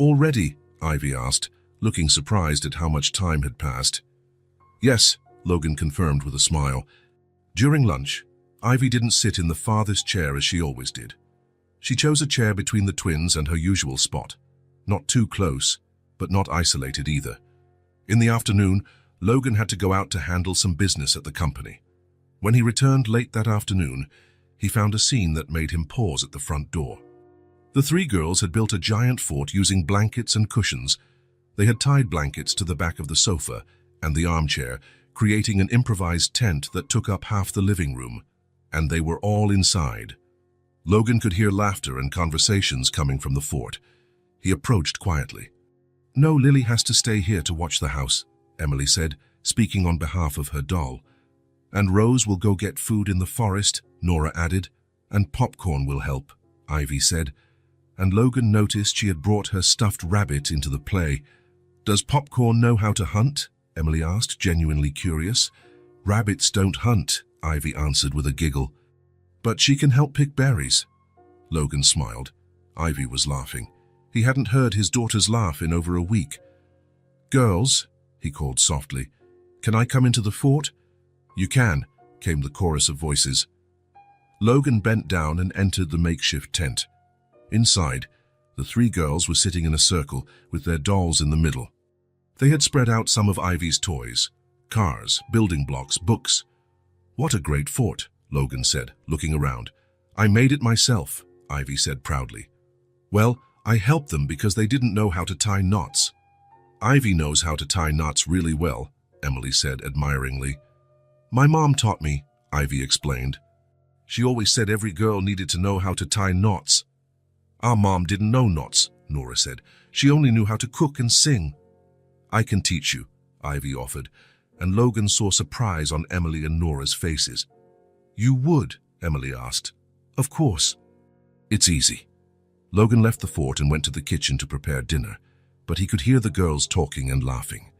"Already?" Ivy asked, looking surprised at how much time had passed. "Yes," Logan confirmed with a smile. During lunch, Ivy didn't sit in the farthest chair as she always did. She chose a chair between the twins and her usual spot. Not too close, but not isolated either. In the afternoon, Logan had to go out to handle some business at the company. When he returned late that afternoon, he found a scene that made him pause at the front door. The three girls had built a giant fort using blankets and cushions. They had tied blankets to the back of the sofa and the armchair, creating an improvised tent that took up half the living room, and they were all inside. Logan could hear laughter and conversations coming from the fort. He approached quietly. "No, Lily has to stay here to watch the house," Emily said, speaking on behalf of her doll. "And Rose will go get food in the forest," Nora added. "And popcorn will help," Ivy said. And Logan noticed she had brought her stuffed rabbit into the play. "Does Popcorn know how to hunt?" Emily asked, genuinely curious. "Rabbits don't hunt," Ivy answered with a giggle. "But she can help pick berries." Logan smiled. Ivy was laughing. He hadn't heard his daughter's laugh in over a week. "Girls," he called softly, "can I come into the fort?" "You can," came the chorus of voices. Logan bent down and entered the makeshift tent. Inside, the three girls were sitting in a circle with their dolls in the middle. They had spread out some of Ivy's toys, cars, building blocks, books. "What a great fort," Logan said, looking around. "I made it myself," Ivy said proudly. "Well, I helped them because they didn't know how to tie knots." "Ivy knows how to tie knots really well," Emily said admiringly. "My mom taught me," Ivy explained. "She always said every girl needed to know how to tie knots." "Our mom didn't know knots," Nora said. "She only knew how to cook and sing." "I can teach you," Ivy offered, and Logan saw surprise on Emily and Nora's faces. "You would?" Emily asked. "Of course." "It's easy." Logan left the fort and went to the kitchen to prepare dinner, but he could hear the girls talking and laughing.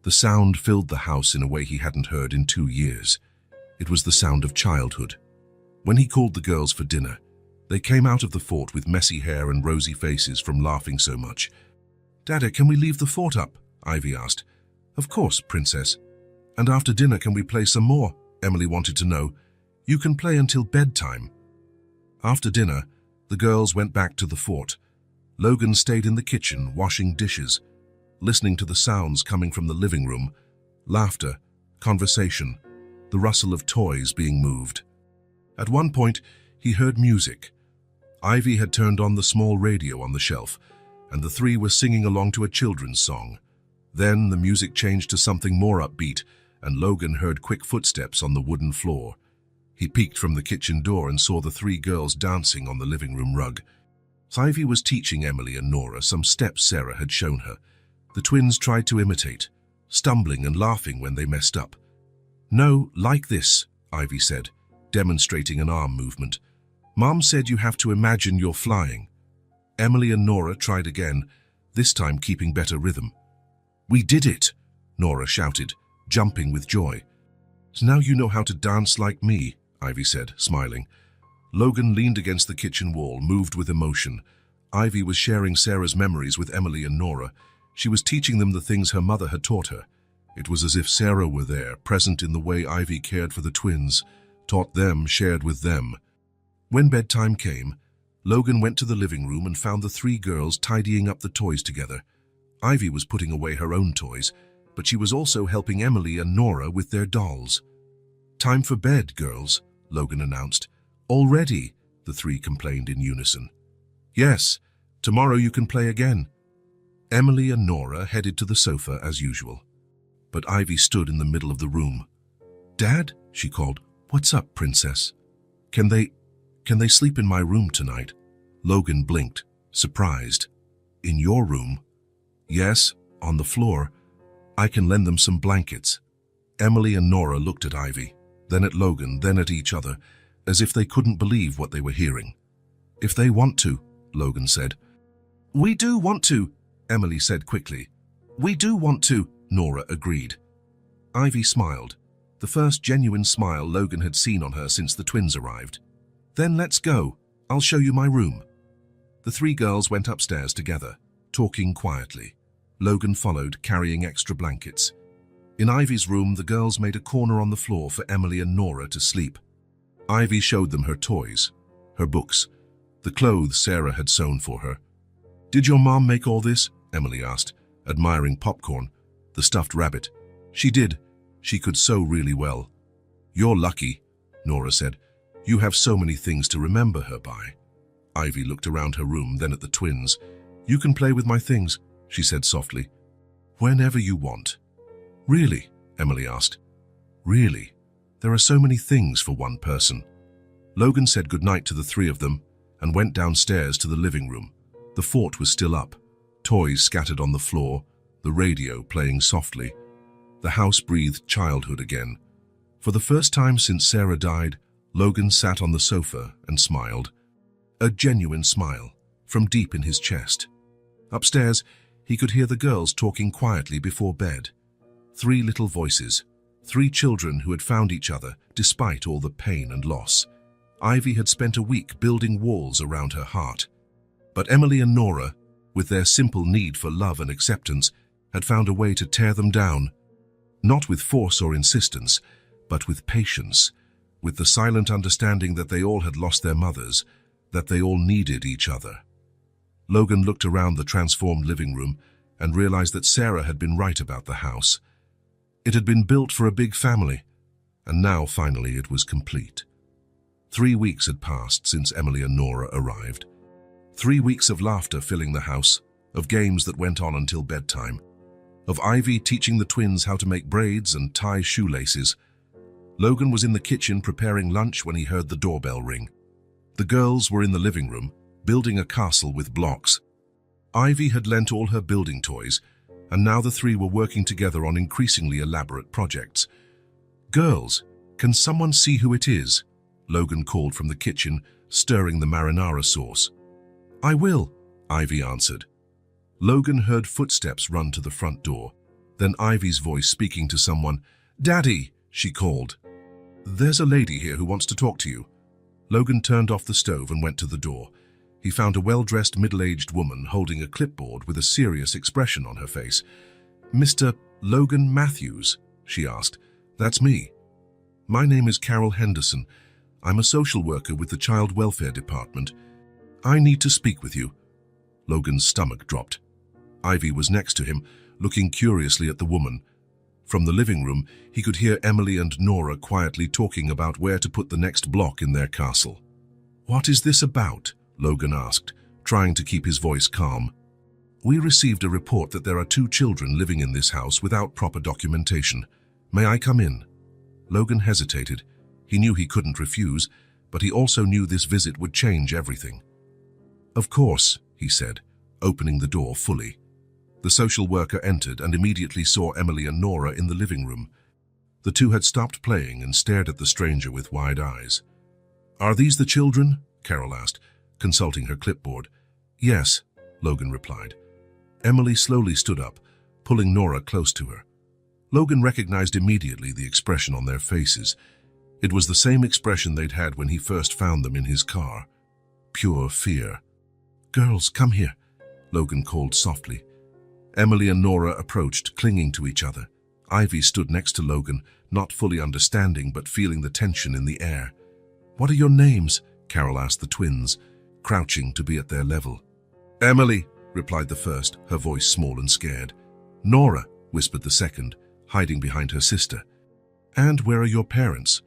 The sound filled the house in a way he hadn't heard in 2 years. It was the sound of childhood. When he called the girls for dinner, they came out of the fort with messy hair and rosy faces from laughing so much. "Dada, can we leave the fort up?" Ivy asked. "Of course, Princess." "And after dinner, can we play some more?" Emily wanted to know. "You can play until bedtime." After dinner, the girls went back to the fort. Logan stayed in the kitchen, washing dishes, listening to the sounds coming from the living room, laughter, conversation, the rustle of toys being moved. At one point, he heard music. Ivy had turned on the small radio on the shelf, and the three were singing along to a children's song. Then the music changed to something more upbeat, and Logan heard quick footsteps on the wooden floor. He peeked from the kitchen door and saw the three girls dancing on the living room rug. Ivy was teaching Emily and Nora some steps Sarah had shown her. The twins tried to imitate, stumbling and laughing when they messed up. "No, like this," Ivy said, demonstrating an arm movement. "Mom said you have to imagine you're flying." Emily and Nora tried again, this time keeping better rhythm. "We did it!" Nora shouted, jumping with joy. "So now you know how to dance like me," Ivy said, smiling. Logan leaned against the kitchen wall, moved with emotion. Ivy was sharing Sarah's memories with Emily and Nora. She was teaching them the things her mother had taught her. It was as if Sarah were there, present in the way Ivy cared for the twins, taught them, shared with them. When bedtime came, Logan went to the living room and found the three girls tidying up the toys together. Ivy was putting away her own toys, but she was also helping Emily and Nora with their dolls. "Time for bed, girls," Logan announced. "Already," the three complained in unison. "Yes, tomorrow you can play again." Emily and Nora headed to the sofa as usual. But Ivy stood in the middle of the room. "Dad," she called, "what's up, princess? Can they sleep in my room tonight?" Logan blinked, surprised. "In your room?" "Yes, on the floor. I can lend them some blankets." Emily and Nora looked at Ivy, then at Logan, then at each other, as if they couldn't believe what they were hearing. "If they want to," Logan said. "We do want to," Emily said quickly. "We do want to," Nora agreed. Ivy smiled, the first genuine smile Logan had seen on her since the twins arrived. "Then let's go. I'll show you my room." The three girls went upstairs together, talking quietly. Logan followed, carrying extra blankets. In Ivy's room, the girls made a corner on the floor for Emily and Nora to sleep. Ivy showed them her toys, her books, the clothes Sarah had sewn for her. "Did your mom make all this?" Emily asked, admiring Popcorn, the stuffed rabbit. "She did. She could sew really well." "You're lucky," Nora said. "You have so many things to remember her by." Ivy looked around her room, then at the twins. "You can play with my things," she said softly. "Whenever you want." "Really?" Emily asked. "Really? There are so many things for one person." Logan said goodnight to the three of them and went downstairs to the living room. The fort was still up, toys scattered on the floor, the radio playing softly. The house breathed childhood again. For the first time since Sarah died, Logan sat on the sofa and smiled. A genuine smile, from deep in his chest. Upstairs, he could hear the girls talking quietly before bed. Three little voices, three children who had found each other despite all the pain and loss. Ivy had spent a week building walls around her heart. But Emily and Nora, with their simple need for love and acceptance, had found a way to tear them down. Not with force or insistence, but with patience, with the silent understanding that they all had lost their mothers, that they all needed each other. Logan looked around the transformed living room and realized that Sarah had been right about the house. It had been built for a big family, and now finally it was complete. 3 weeks had passed since Emily and Nora arrived. 3 weeks of laughter filling the house, of games that went on until bedtime, of Ivy teaching the twins how to make braids and tie shoelaces. Logan was in the kitchen preparing lunch when he heard the doorbell ring. The girls were in the living room, building a castle with blocks. Ivy had lent all her building toys, and now the three were working together on increasingly elaborate projects. "Girls, can someone see who it is?" Logan called from the kitchen, stirring the marinara sauce. "I will," Ivy answered. Logan heard footsteps run to the front door, then Ivy's voice speaking to someone. "Daddy," she called. "There's a lady here who wants to talk to you." Logan turned off the stove and went to the door. He found a well-dressed middle-aged woman holding a clipboard with a serious expression on her face. "Mr. Logan Matthews?" she asked. "That's me. My name is Carol Henderson. I'm a social worker with the Child Welfare Department. I need to speak with you." Logan's stomach dropped. Ivy was next to him, looking curiously at the woman. From the living room, he could hear Emily and Nora quietly talking about where to put the next block in their castle. "What is this about?" Logan asked, trying to keep his voice calm. "We received a report that there are 2 children living in this house without proper documentation. May I come in?" Logan hesitated. He knew he couldn't refuse, but he also knew this visit would change everything. "Of course," he said, opening the door fully. The social worker entered and immediately saw Emily and Nora in the living room. The two had stopped playing and stared at the stranger with wide eyes. "Are these the children?" Carol asked, consulting her clipboard. "Yes," Logan replied. Emily slowly stood up, pulling Nora close to her. Logan recognized immediately the expression on their faces. It was the same expression they'd had when he first found them in his car. Pure fear. "Girls, come here," Logan called softly. Emily and Nora approached, clinging to each other. Ivy stood next to Logan, not fully understanding but feeling the tension in the air. "What are your names?" Carol asked the twins. crouching to be at their level. "Emily," replied the first, her voice small and scared. "Nora," whispered the second, hiding behind her sister. "And where are your parents?"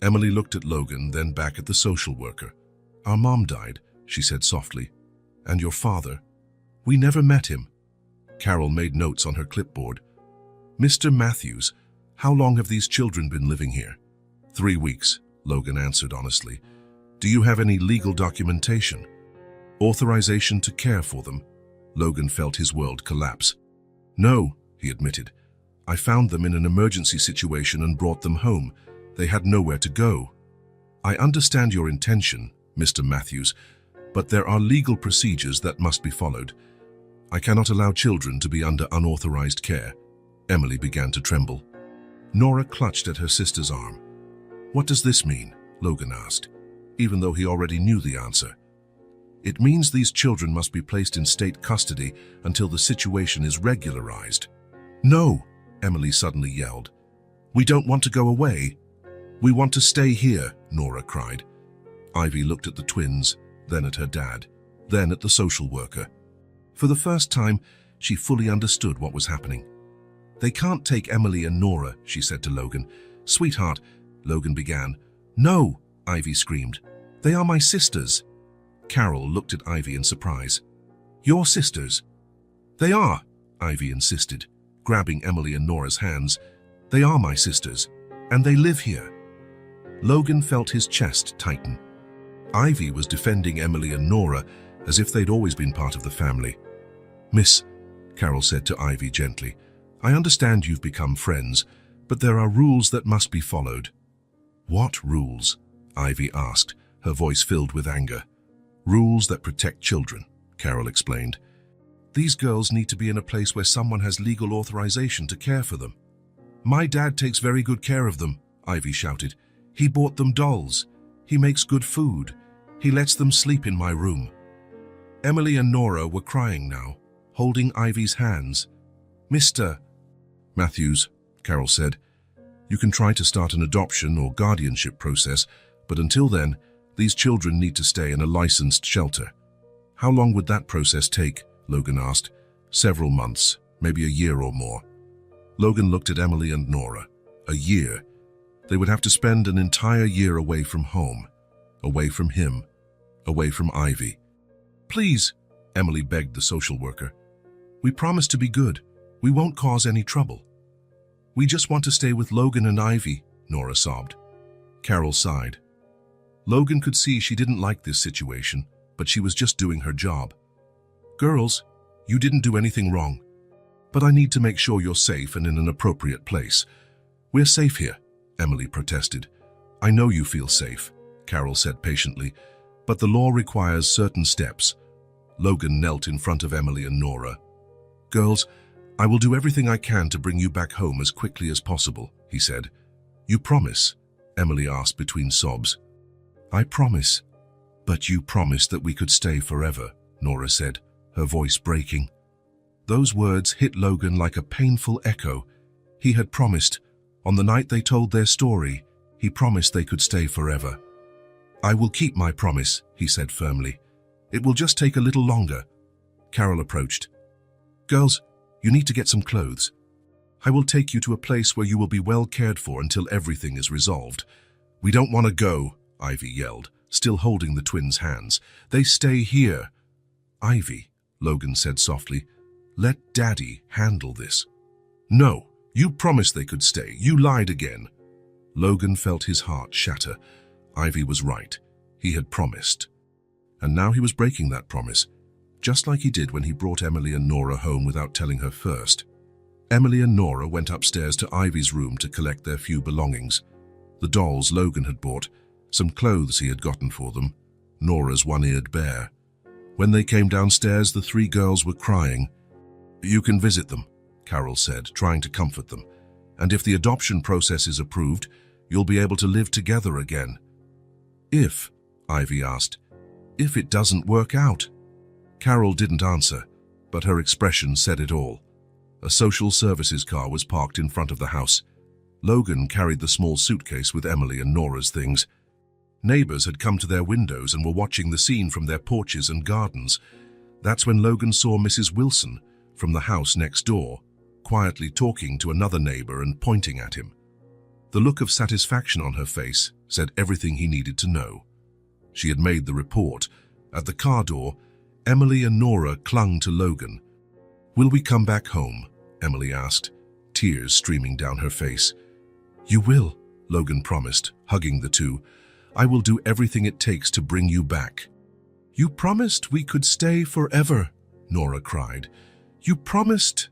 Emily looked at Logan, then back at the social worker. "Our mom died," she said softly. "And your father?" "We never met him." Carol made notes on her clipboard. "Mr. Matthews, how long have these children been living here?" 3 weeks, Logan answered honestly. "Do you have any legal documentation? Authorization to care for them?" Logan felt his world collapse. "No," he admitted. "I found them in an emergency situation and brought them home. They had nowhere to go." "I understand your intention, Mr. Matthews, but there are legal procedures that must be followed. I cannot allow children to be under unauthorized care." Emily began to tremble. Nora clutched at her sister's arm. "What does this mean?" Logan asked, even though he already knew the answer. "It means these children must be placed in state custody until the situation is regularized." "No!" Emily suddenly yelled. "We don't want to go away. We want to stay here," Nora cried. Ivy looked at the twins, then at her dad, then at the social worker. For the first time, she fully understood what was happening. "They can't take Emily and Nora," she said to Logan. "Sweetheart," Logan began. "No!" Ivy screamed. "They are my sisters." Carol looked at Ivy in surprise. "Your sisters?" "They are," Ivy insisted, grabbing Emily and Nora's hands. "They are my sisters, and they live here." Logan felt his chest tighten. Ivy was defending Emily and Nora as if they'd always been part of the family. "Miss," Carol said to Ivy gently, "I understand you've become friends, but there are rules that must be followed." "What rules?" Ivy asked, her voice filled with anger. "Rules that protect children," Carol explained. "These girls need to be in a place where someone has legal authorization to care for them." "My dad takes very good care of them," Ivy shouted. "He bought them dolls. He makes good food. He lets them sleep in my room." Emily and Nora were crying now, holding Ivy's hands. "Mr. Matthews," Carol said, "you can try to start an adoption or guardianship process, but until then, these children need to stay in a licensed shelter." "How long would that process take?" Logan asked. "Several months, maybe a year or more." Logan looked at Emily and Nora. A year. They would have to spend an entire year away from home, away from him, away from Ivy. "Please," Emily begged the social worker. "We promise to be good. We won't cause any trouble." "We just want to stay with Logan and Ivy," Nora sobbed. Carol sighed. Logan could see she didn't like this situation, but she was just doing her job. "Girls, you didn't do anything wrong. But I need to make sure you're safe and in an appropriate place." "We're safe here," Emily protested. "I know you feel safe," Carol said patiently, "but the law requires certain steps." Logan knelt in front of Emily and Nora. "Girls, I will do everything I can to bring you back home as quickly as possible," he said. "You promise?" Emily asked between sobs. "I promise." "But you promised that we could stay forever," Nora said, her voice breaking. Those words hit Logan like a painful echo. He had promised. On the night they told their story, he promised they could stay forever. "I will keep my promise," he said firmly. "It will just take a little longer." Carol approached. "Girls, you need to get some clothes. I will take you to a place where you will be well cared for until everything is resolved." "We don't want to go," Ivy yelled, still holding the twins' hands. "They stay here." "Ivy," Logan said softly, "let Daddy handle this." "No, you promised they could stay. You lied again." Logan felt his heart shatter. Ivy was right. He had promised. And now he was breaking that promise, just like he did when he brought Emily and Nora home without telling her first. Emily and Nora went upstairs to Ivy's room to collect their few belongings. The dolls Logan had bought, some clothes he had gotten for them, Nora's one-eared bear. When they came downstairs, the 3 girls were crying. "You can visit them," Carol said, trying to comfort them. "And if the adoption process is approved, you'll be able to live together again." "If," Ivy asked, "if it doesn't work out?" Carol didn't answer, but her expression said it all. A social services car was parked in front of the house. Logan carried the small suitcase with Emily and Nora's things. Neighbors had come to their windows and were watching the scene from their porches and gardens. That's when Logan saw Mrs. Wilson from the house next door, quietly talking to another neighbor and pointing at him. The look of satisfaction on her face said everything he needed to know. She had made the report. At the car door, Emily and Nora clung to Logan. "Will we come back home?" Emily asked, tears streaming down her face. "You will," Logan promised, hugging the two. "I will do everything it takes to bring you back." "You promised we could stay forever," Nora cried. "You promised."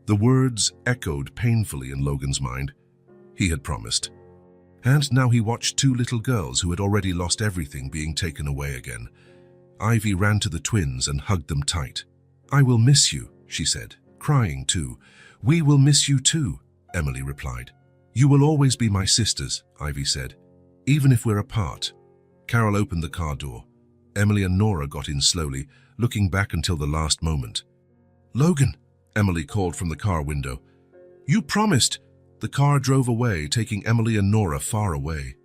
The words echoed painfully in Logan's mind. He had promised. And now he watched two little girls who had already lost everything being taken away again. Ivy ran to the twins and hugged them tight. "I will miss you," she said, crying too. "We will miss you too," Emily replied. "You will always be my sisters," Ivy said, "even if we're apart." Carol opened the car door. Emily and Nora got in slowly, looking back until the last moment. "Logan," Emily called from the car window. "You promised." The car drove away, taking Emily and Nora far away.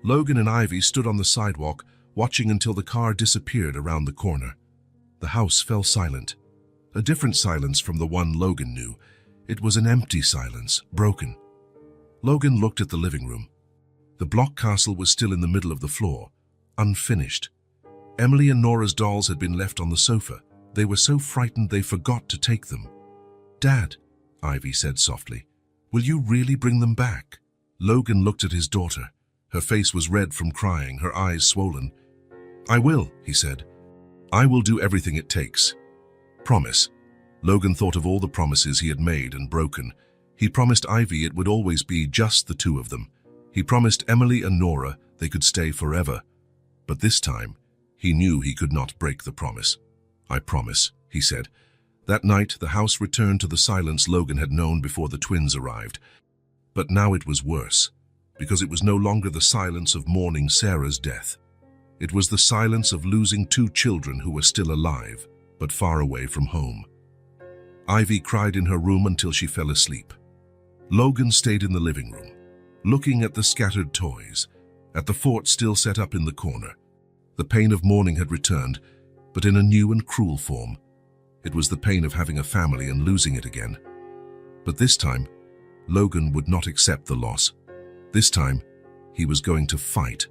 Logan and Ivy stood on the sidewalk, watching until the car disappeared around the corner. The house fell silent. A different silence from the one Logan knew. It was an empty silence, broken. Logan looked at the living room. The block castle was still in the middle of the floor, unfinished. Emily and Nora's dolls had been left on the sofa. They were so frightened they forgot to take them. "Dad," Ivy said softly, "will you really bring them back?" Logan looked at his daughter. Her face was red from crying, her eyes swollen. "I will," he said. "I will do everything it takes. Promise." Logan thought of all the promises he had made and broken. He promised Ivy it would always be just the two of them. He promised Emily and Nora they could stay forever. But this time, he knew he could not break the promise. "I promise," he said. That night, the house returned to the silence Logan had known before the twins arrived. But now it was worse, because it was no longer the silence of mourning Sarah's death. It was the silence of losing two children who were still alive, but far away from home. Ivy cried in her room until she fell asleep. Logan stayed in the living room, looking at the scattered toys, at the fort still set up in the corner. The pain of mourning had returned, but in a new and cruel form. It was the pain of having a family and losing it again. But this time, Logan would not accept the loss. This time, he was going to fight.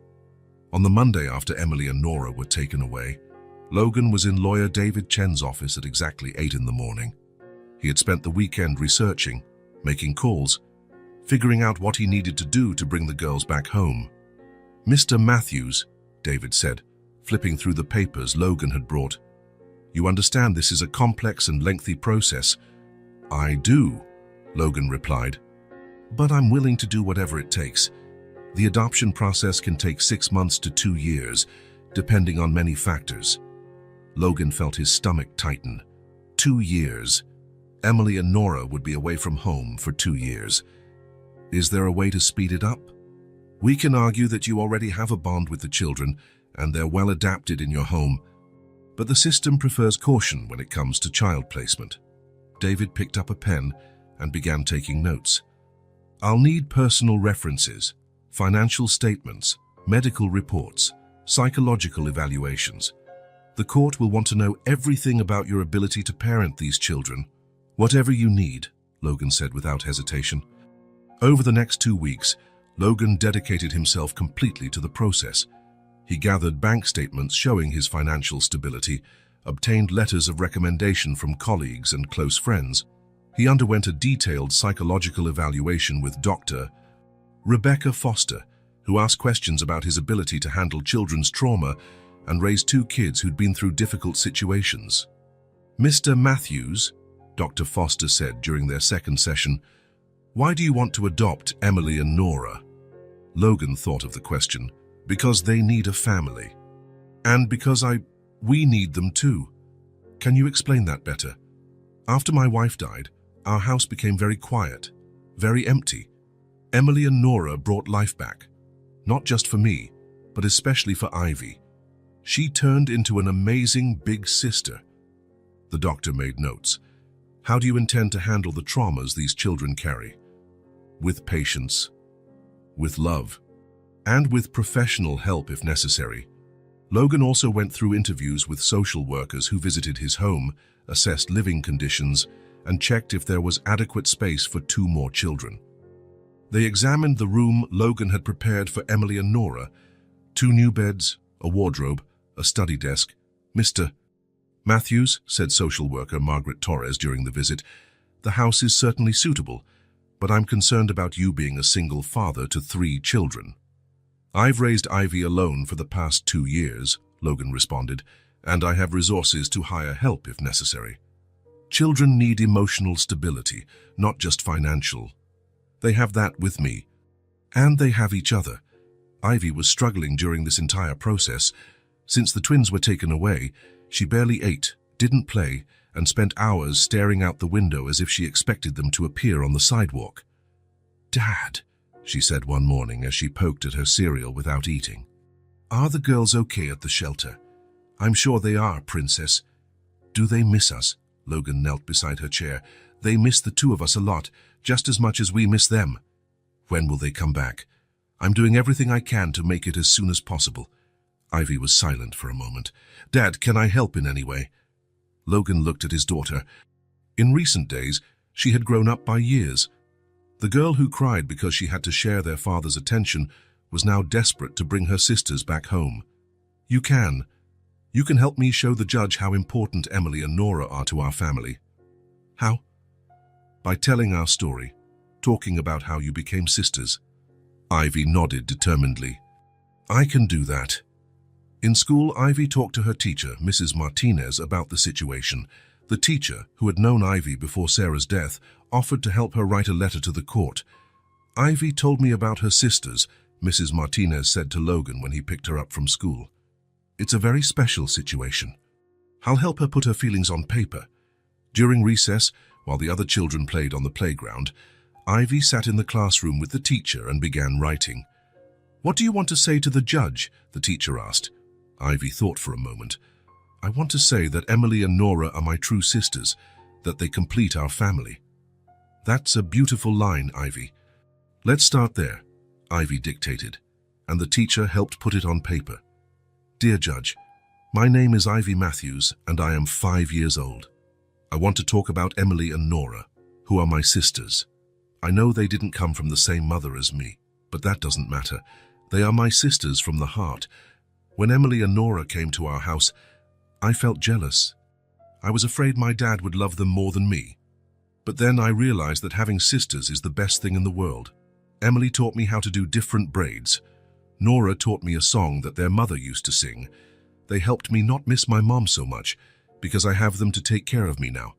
On the Monday after Emily and Nora were taken away, Logan was in lawyer David Chen's office at exactly 8 in the morning. He had spent the weekend researching, making calls, figuring out what he needed to do to bring the girls back home. "Mr. Matthews," David said, flipping through the papers Logan had brought. "You understand this is a complex and lengthy process." "I do," Logan replied. "But I'm willing to do whatever it takes. The adoption process can take 6 months to 2 years, depending on many factors." Logan felt his stomach tighten. 2 years. Emily and Nora would be away from home for 2 years. Is there a way to speed it up? "We can argue that you already have a bond with the children, and they're well adapted in your home. But the system prefers caution when it comes to child placement." David picked up a pen and began taking notes. "I'll need personal references, financial statements, medical reports, psychological evaluations. The court will want to know everything about your ability to parent these children." "Whatever you need," Logan said without hesitation. Over the next 2 weeks, Logan dedicated himself completely to the process. He gathered bank statements showing his financial stability, obtained letters of recommendation from colleagues and close friends. He underwent a detailed psychological evaluation with Dr. Rebecca Foster, who asked questions about his ability to handle children's trauma and raise 2 kids who'd been through difficult situations. "Mr. Matthews," Dr. Foster said during their second session, "why do you want to adopt Emily and Nora?" Logan thought of the question. "Because they need a family. And because we need them too." "Can you explain that better?" "After my wife died, our house became very quiet, very empty. Emily and Nora brought life back. Not just for me, but especially for Ivy. She turned into an amazing big sister." The doctor made notes. "How do you intend to handle the traumas these children carry?" "With patience, with love, and with professional help if necessary. Logan also went through interviews with social workers who visited his home, assessed living conditions, and checked if there was adequate space for 2 more children. They examined the room Logan had prepared for Emily and Nora: 2 new beds, a wardrobe, a study desk. "Mr. Matthews," said social worker Margaret Torres during the visit, "the house is certainly suitable, but I'm concerned about you being a single father to 3 children." "I've raised Ivy alone for the past 2 years," Logan responded, "and I have resources to hire help if necessary. Children need emotional stability, not just financial. They have that with me, and they have each other." Ivy was struggling during this entire process. Since the twins were taken away, she barely ate, didn't play, and spent hours staring out the window as if she expected them to appear on the sidewalk. "Dad," she said one morning as she poked at her cereal without eating, "are the girls okay at the shelter?" "I'm sure they are, Princess." "Do they miss us?" Logan knelt beside her chair. "They miss the 2 of us a lot, just as much as we miss them." "When will they come back?" "I'm doing everything I can to make it as soon as possible." Ivy was silent for a moment. "Dad, can I help in any way?" Logan looked at his daughter. In recent days, she had grown up by years. The girl who cried because she had to share their father's attention was now desperate to bring her sisters back home. "You can. You can help me show the judge how important Emily and Nora are to our family." "How?" "By telling our story, talking about how you became sisters." Ivy nodded determinedly. "I can do that." In school, Ivy talked to her teacher, Mrs. Martinez, about the situation. The teacher, who had known Ivy before Sarah's death, offered to help her write a letter to the court. "Ivy told me about her sisters," Mrs. Martinez said to Logan when he picked her up from school. "It's a very special situation. I'll help her put her feelings on paper." During recess, while the other children played on the playground, Ivy sat in the classroom with the teacher and began writing. "What do you want to say to the judge?" the teacher asked. Ivy thought for a moment. "I want to say that Emily and Nora are my true sisters, that they complete our family." "That's a beautiful line, Ivy." "Let's start there," Ivy dictated, and the teacher helped put it on paper. "Dear Judge, my name is Ivy Matthews, and I am 5 years old. I want to talk about Emily and Nora, who are my sisters. I know they didn't come from the same mother as me, but that doesn't matter. They are my sisters from the heart. When Emily and Nora came to our house, I felt jealous. I was afraid my dad would love them more than me. But then I realized that having sisters is the best thing in the world. Emily taught me how to do different braids. Nora taught me a song that their mother used to sing. They helped me not miss my mom so much, because I have them to take care of me now.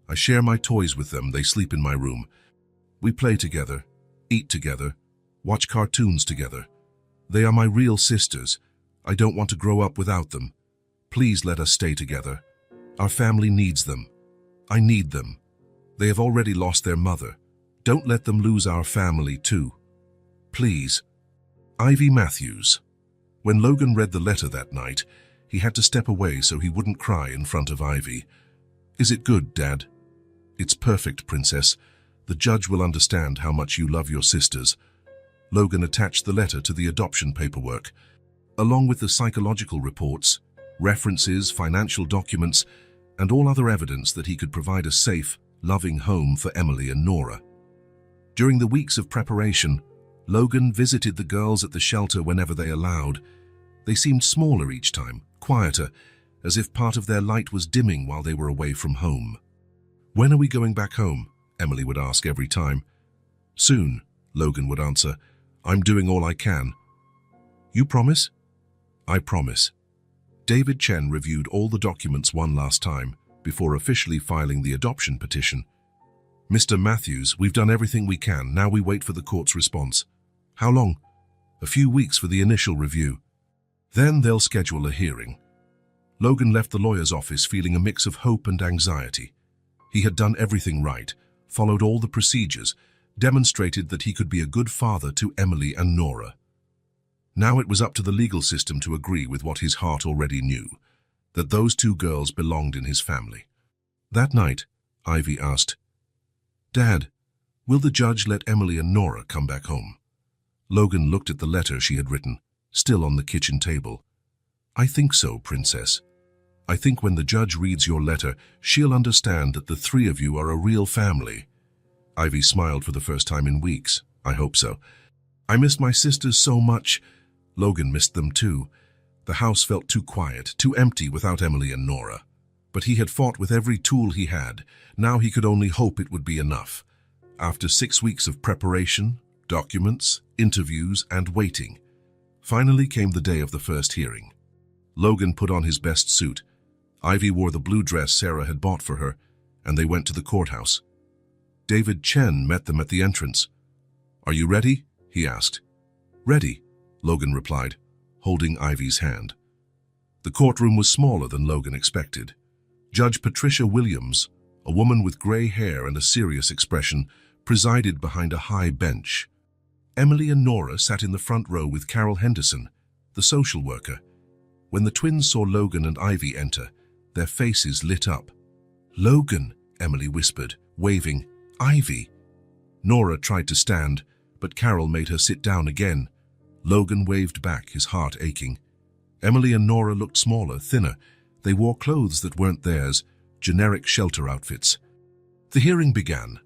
I share my toys with them. They sleep in my room. We play together, eat together, watch cartoons together. They are my real sisters. I don't want to grow up without them. Please let us stay together. Our family needs them. I need them. They have already lost their mother. Don't let them lose our family too. Please." Ivy Matthews. When Logan read the letter that night, he had to step away so he wouldn't cry in front of Ivy. "Is it good, Dad?" "It's perfect, Princess. The judge will understand how much you love your sisters." Logan attached the letter to the adoption paperwork, along with the psychological reports, references, financial documents, and all other evidence that he could provide a safe, loving home for Emily and Nora. During the weeks of preparation, Logan visited the girls at the shelter whenever they allowed. They seemed smaller each time, quieter, as if part of their light was dimming while they were away from home. "When are we going back home?" Emily would ask every time. "Soon," Logan would answer. "I'm doing all I can." "You promise?" "I promise." David Chen reviewed all the documents one last time before officially filing the adoption petition. "Mr. Matthews, we've done everything we can. Now we wait for the court's response." "How long?" "A few weeks for the initial review. Then they'll schedule a hearing." Logan left the lawyer's office feeling a mix of hope and anxiety. He had done everything right, followed all the procedures, demonstrated that he could be a good father to Emily and Nora. Now it was up to the legal system to agree with what his heart already knew, that those 2 girls belonged in his family. That night, Ivy asked, "Dad, will the judge let Emily and Nora come back home?" Logan looked at the letter she had written, still on the kitchen table. "I think so, Princess. I think when the judge reads your letter, she'll understand that the three of you are a real family." Ivy smiled for the first time in weeks. "I hope so. I missed my sisters so much." Logan missed them too. The house felt too quiet, too empty without Emily and Nora. But he had fought with every tool he had. Now he could only hope it would be enough. After 6 weeks of preparation, documents, interviews, and waiting, finally came the day of the first hearing. Logan put on his best suit. Ivy wore the blue dress Sarah had bought for her, and they went to the courthouse. David Chen met them at the entrance. "Are you ready?" he asked. "Ready," Logan replied, holding Ivy's hand. The courtroom was smaller than Logan expected. Judge Patricia Williams, a woman with gray hair and a serious expression, presided behind a high bench. Emily and Nora sat in the front row with Carol Henderson, the social worker. When the twins saw Logan and Ivy enter, their faces lit up. "Logan," Emily whispered, waving. "Ivy." Nora tried to stand, but Carol made her sit down again. Logan waved back, his heart aching. Emily and Nora looked smaller, thinner. They wore clothes that weren't theirs, generic shelter outfits. The hearing began.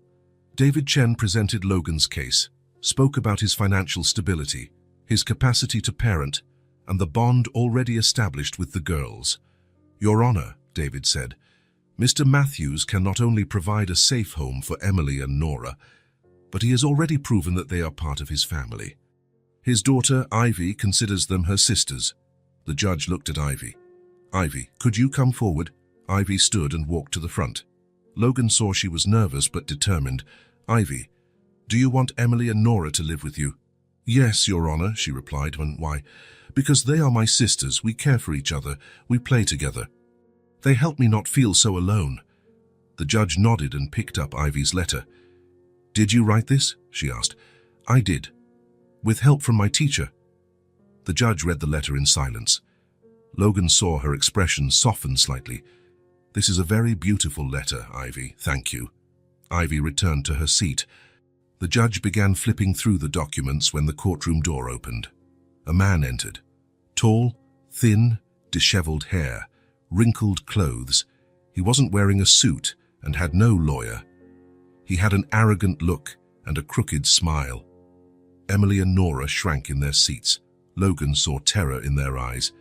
David Chen presented Logan's case, spoke about his financial stability, his capacity to parent, and the bond already established with the girls. "Your Honor," David said, "Mr. Matthews can not only provide a safe home for Emily and Nora, but he has already proven that they are part of his family. His daughter, Ivy, considers them her sisters." The judge looked at Ivy. "Ivy, could you come forward?" Ivy stood and walked to the front. Logan saw she was nervous but determined. "Ivy, do you want Emily and Nora to live with you?" "Yes, Your Honor," she replied. "And why?" "Because they are my sisters. We care for each other. We play together. They help me not feel so alone." The judge nodded and picked up Ivy's letter. "Did you write this?" she asked. "I did. With help from my teacher." The judge read the letter in silence. Logan saw her expression soften slightly. "This is a very beautiful letter, Ivy. Thank you." Ivy returned to her seat. The judge began flipping through the documents when the courtroom door opened. A man entered. Tall, thin, disheveled hair, wrinkled clothes. He wasn't wearing a suit and had no lawyer. He had an arrogant look and a crooked smile. Emily and Nora shrank in their seats. Logan saw terror in their eyes.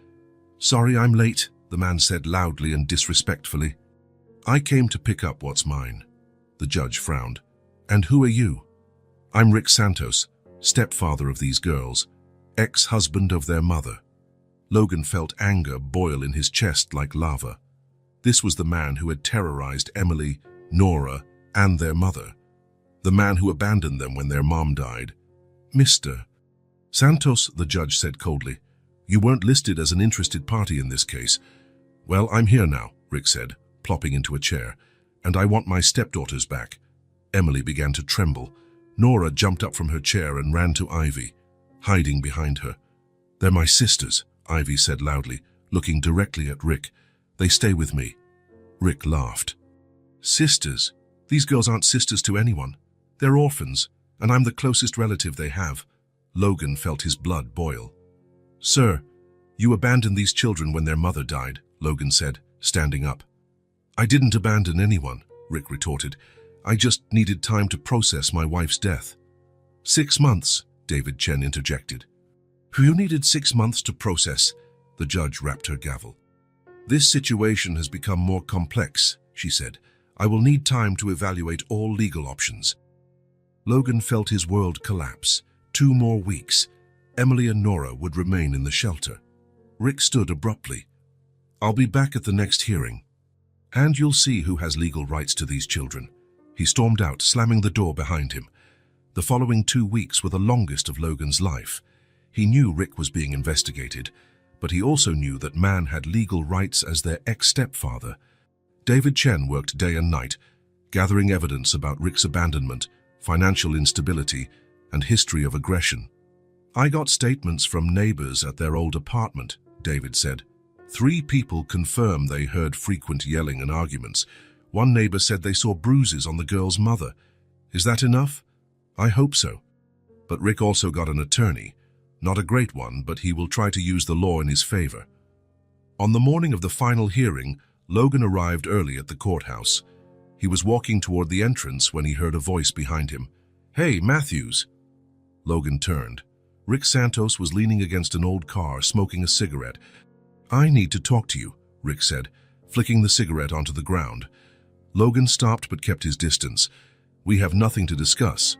"Sorry I'm late," the man said loudly and disrespectfully. "I came to pick up what's mine." The judge frowned. "And who are you?" "I'm Rick Santos, stepfather of these girls, ex-husband of their mother." Logan felt anger boil in his chest like lava. This was the man who had terrorized Emily, Nora, and their mother. The man who abandoned them when their mom died. "Mr. Santos," the judge said coldly, "you weren't listed as an interested party in this case." "Well, I'm here now," Rick said, plopping into a chair, "and I want my stepdaughters back." Emily began to tremble. Nora jumped up from her chair and ran to Ivy, hiding behind her. "They're my sisters," Ivy said loudly, looking directly at Rick. "They stay with me." Rick laughed. "Sisters? These girls aren't sisters to anyone. They're orphans, and I'm the closest relative they have." Logan felt his blood boil. "Sir, you abandoned these children when their mother died," Logan said, standing up. "I didn't abandon anyone," Rick retorted. "I just needed time to process my wife's death." 6 months, David Chen interjected. "You needed 6 months to process," the judge rapped her gavel. "This situation has become more complex," she said. "I will need time to evaluate all legal options." Logan felt his world collapse. 2 more weeks. Emily and Nora would remain in the shelter. Rick stood abruptly. "I'll be back at the next hearing. And you'll see who has legal rights to these children." He stormed out, slamming the door behind him. The following 2 weeks were the longest of Logan's life. He knew Rick was being investigated, but he also knew that man had legal rights as their ex-stepfather. David Chen worked day and night, gathering evidence about Rick's abandonment, financial instability, and history of aggression. "I got statements from neighbors at their old apartment," David said. 3 people confirmed they heard frequent yelling and arguments. One neighbor said they saw bruises on the girl's mother. "Is that enough?" "I hope so." But Rick also got an attorney. Not a great one, but he will try to use the law in his favor. On the morning of the final hearing, Logan arrived early at the courthouse. He was walking toward the entrance when he heard a voice behind him. "Hey, Matthews!" Logan turned. Rick Santos was leaning against an old car, smoking a cigarette. "I need to talk to you," Rick said, flicking the cigarette onto the ground. Logan stopped but kept his distance. "We have nothing to discuss."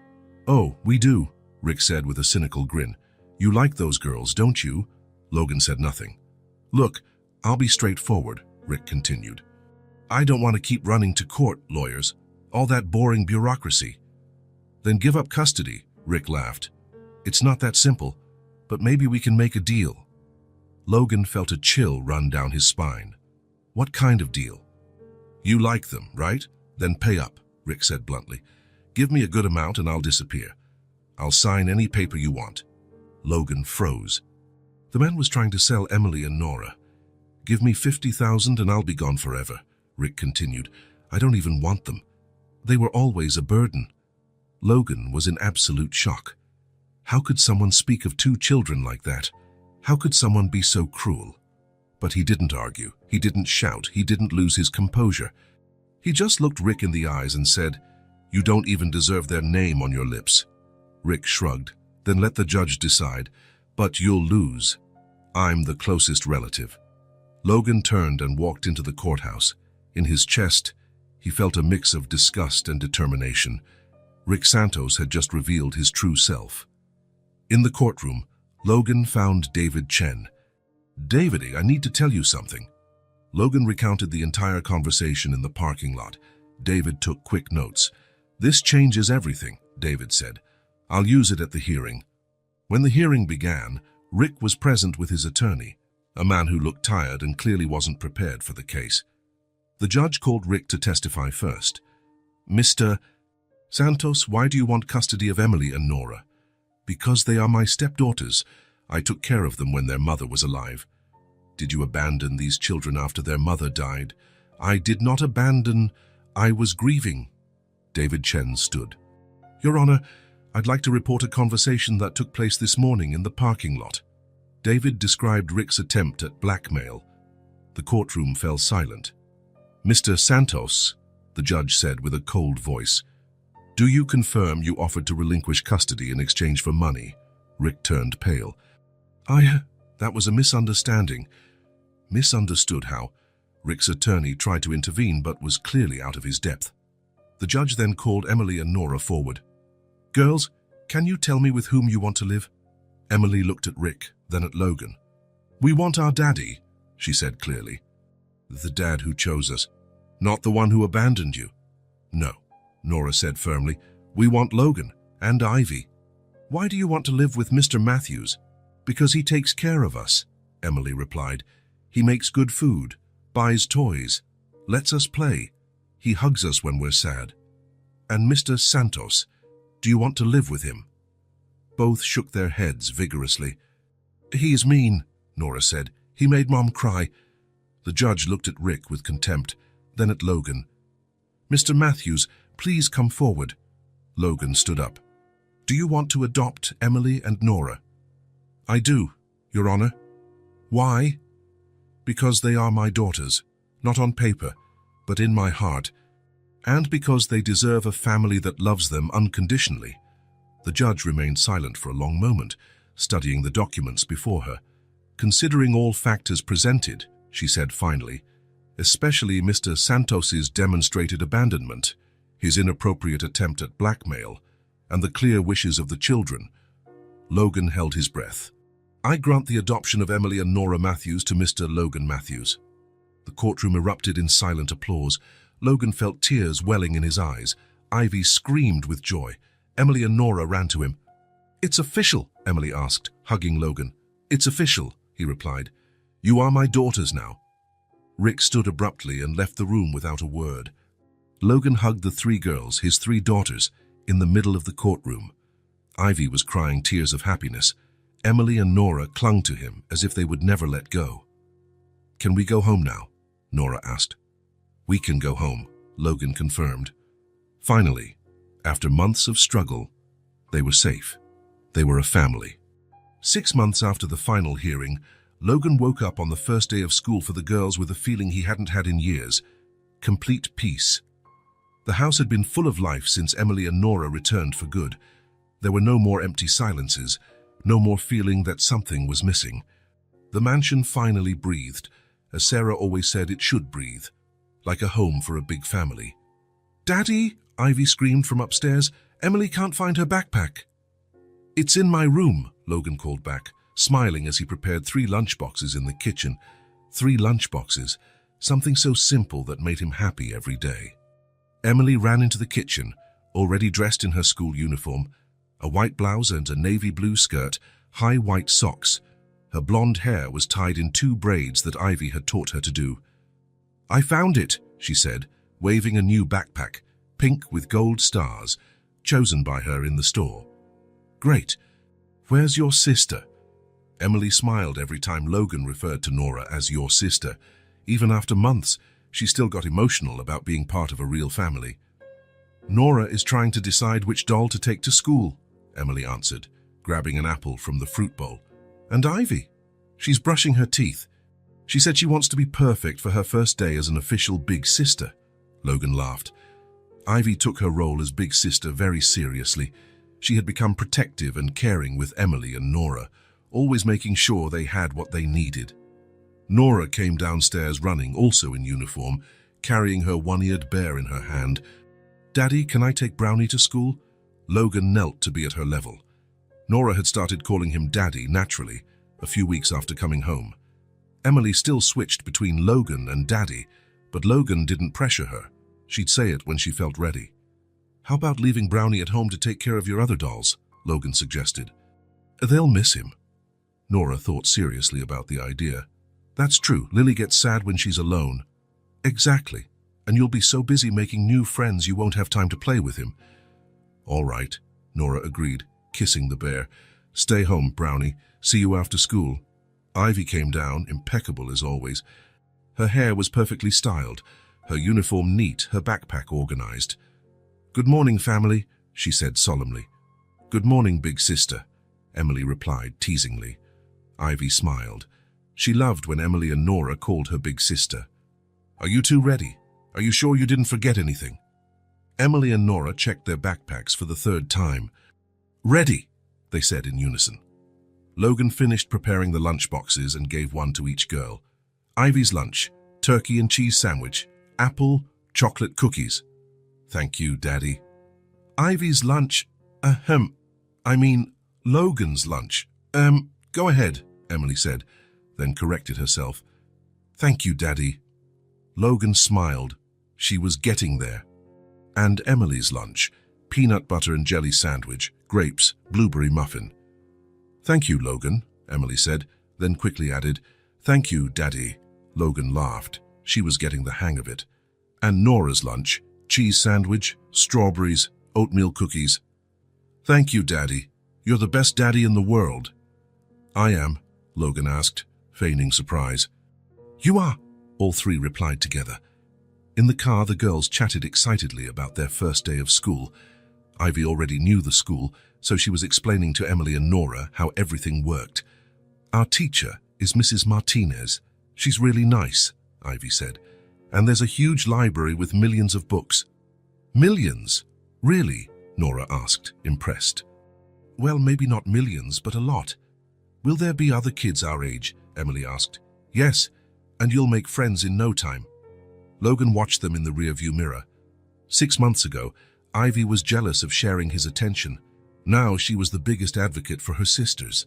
"Oh, we do," Rick said with a cynical grin. "You like those girls, don't you?" Logan said nothing. "Look, I'll be straightforward," Rick continued. "I don't want to keep running to court, lawyers. All that boring bureaucracy." "Then give up custody," Rick laughed. "It's not that simple, but maybe we can make a deal." Logan felt a chill run down his spine. "What kind of deal?" "You like them, right? Then pay up," Rick said bluntly. "Give me a good amount and I'll disappear. I'll sign any paper you want." Logan froze. The man was trying to sell Emily and Nora. "Give me 50,000 and I'll be gone forever," Rick continued. "I don't even want them. They were always a burden." Logan was in absolute shock. How could someone speak of 2 children like that? How could someone be so cruel? But he didn't argue. He didn't shout. He didn't lose his composure. He just looked Rick in the eyes and said, "You don't even deserve their name on your lips." Rick shrugged. "Then let the judge decide. But you'll lose. I'm the closest relative." Logan turned and walked into the courthouse. In his chest, he felt a mix of disgust and determination. Rick Santos had just revealed his true self. In the courtroom, Logan found David Chen. "David, I need to tell you something." Logan recounted the entire conversation in the parking lot. David took quick notes. "This changes everything," David said. "I'll use it at the hearing." When the hearing began, Rick was present with his attorney, a man who looked tired and clearly wasn't prepared for the case. The judge called Rick to testify first. "Mr. Santos, why do you want custody of Emily and Nora?" "Because they are my stepdaughters. I took care of them when their mother was alive." "Did you abandon these children after their mother died?" "I did not abandon. I was grieving." David Chen stood. "Your Honor, I'd like to report a conversation that took place this morning in the parking lot." David described Rick's attempt at blackmail. The courtroom fell silent. "Mr. Santos," the judge said with a cold voice, "do you confirm you offered to relinquish custody in exchange for money?" Rick turned pale. That was a misunderstanding." "Misunderstood how?" Rick's attorney tried to intervene but was clearly out of his depth. The judge then called Emily and Nora forward. "Girls, can you tell me with whom you want to live?" Emily looked at Rick, then at Logan. "We want our daddy," she said clearly. "The dad who chose us, not the one who abandoned you." "No," Nora said firmly. "We want Logan and Ivy." "Why do you want to live with Mr. Matthews?" "Because he takes care of us," Emily replied. "He makes good food, buys toys, lets us play. He hugs us when we're sad." "And Mr. Santos, do you want to live with him?" Both shook their heads vigorously. "He's mean," Nora said. "He made Mom cry." The judge looked at Rick with contempt, then at Logan. "Mr. Matthews, please come forward." Logan stood up. "Do you want to adopt Emily and Nora?" "I do, Your Honor." "Why?" "Because they are my daughters, not on paper, but in my heart, and because they deserve a family that loves them unconditionally." The judge remained silent for a long moment, studying the documents before her. "Considering all factors presented," she said finally, "especially Mr. Santos's demonstrated abandonment, his inappropriate attempt at blackmail, and the clear wishes of the children." Logan held his breath. "I grant the adoption of Emily and Nora Matthews to Mr. Logan Matthews." The courtroom erupted in silent applause. Logan felt tears welling in his eyes. Ivy screamed with joy. Emily and Nora ran to him. "It's official," Emily asked, hugging Logan. "It's official," he replied. "You are my daughters now." Rick stood abruptly and left the room without a word. Logan hugged the 3 girls, his 3 daughters, in the middle of the courtroom. Ivy was crying tears of happiness. Emily and Nora clung to him as if they would never let go. "Can we go home now?" Nora asked. "We can go home," Logan confirmed. Finally, after months of struggle, they were safe. They were a family. 6 months after the final hearing, Logan woke up on the first day of school for the girls with a feeling he hadn't had in years: complete peace. The house had been full of life since Emily and Nora returned for good. There were no more empty silences, no more feeling that something was missing. The mansion finally breathed, as Sarah always said it should breathe, like a home for a big family. "Daddy!" Ivy screamed from upstairs. "Emily can't find her backpack." "It's in my room," Logan called back, smiling as he prepared 3 lunchboxes in the kitchen. 3 lunchboxes, something so simple that made him happy every day. Emily ran into the kitchen, already dressed in her school uniform, a white blouse and a navy blue skirt, high white socks. Her blonde hair was tied in 2 braids that Ivy had taught her to do. "I found it," she said, waving a new backpack, pink with gold stars, chosen by her in the store. "Great. Where's your sister?" Emily smiled every time Logan referred to Nora as your sister. Even after months, she still got emotional about being part of a real family. "Nora is trying to decide which doll to take to school," Emily answered, grabbing an apple from the fruit bowl. "And Ivy? She's brushing her teeth. She said she wants to be perfect for her first day as an official big sister." Logan laughed. Ivy took her role as big sister very seriously. She had become protective and caring with Emily and Nora, always making sure they had what they needed. Nora came downstairs running, also in uniform, carrying her one-eared bear in her hand. "Daddy, can I take Brownie to school?" Logan knelt to be at her level. Nora had started calling him Daddy naturally, a few weeks after coming home. Emily still switched between Logan and Daddy, but Logan didn't pressure her. She'd say it when she felt ready. "How about leaving Brownie at home to take care of your other dolls?" Logan suggested. "They'll miss him." Nora thought seriously about the idea. "That's true. Lily gets sad when she's alone." "Exactly. And you'll be so busy making new friends you won't have time to play with him." "All right," Nora agreed, kissing the bear. "Stay home, Brownie. See you after school." Ivy came down, impeccable as always. Her hair was perfectly styled, her uniform neat, her backpack organized. "Good morning, family," she said solemnly. "Good morning, big sister," Emily replied teasingly. Ivy smiled. She loved when Emily and Nora called her big sister. "Are you two ready? Are you sure you didn't forget anything?" Emily and Nora checked their backpacks for the 3rd time. "Ready," they said in unison. Logan finished preparing the lunchboxes and gave one to each girl. Ivy's lunch: turkey and cheese sandwich, apple, chocolate cookies. "Thank you, Daddy." Ivy's lunch, Logan's lunch. Go ahead," Emily said, then corrected herself. "Thank you, Daddy." Logan smiled. She was getting there. "And Emily's lunch: peanut butter and jelly sandwich, grapes, blueberry muffin." "Thank you, Logan," Emily said, then quickly added, "Thank you, Daddy." Logan laughed. She was getting the hang of it. "And Nora's lunch: cheese sandwich, strawberries, oatmeal cookies." "Thank you, Daddy. You're the best daddy in the world." "I am," Logan asked, feigning surprise. "You are," all 3 replied together. In the car, the girls chatted excitedly about their first day of school. Ivy already knew the school, so she was explaining to Emily and Nora how everything worked. "Our teacher is Mrs. Martinez. She's really nice," Ivy said. "And there's a huge library with millions of books." "Millions? Really?" Nora asked, impressed. "Well, maybe not millions, but a lot." "Will there be other kids our age?" Emily asked. "Yes, and you'll make friends in no time." Logan watched them in the rearview mirror. 6 months ago, Ivy was jealous of sharing his attention. Now she was the biggest advocate for her sisters.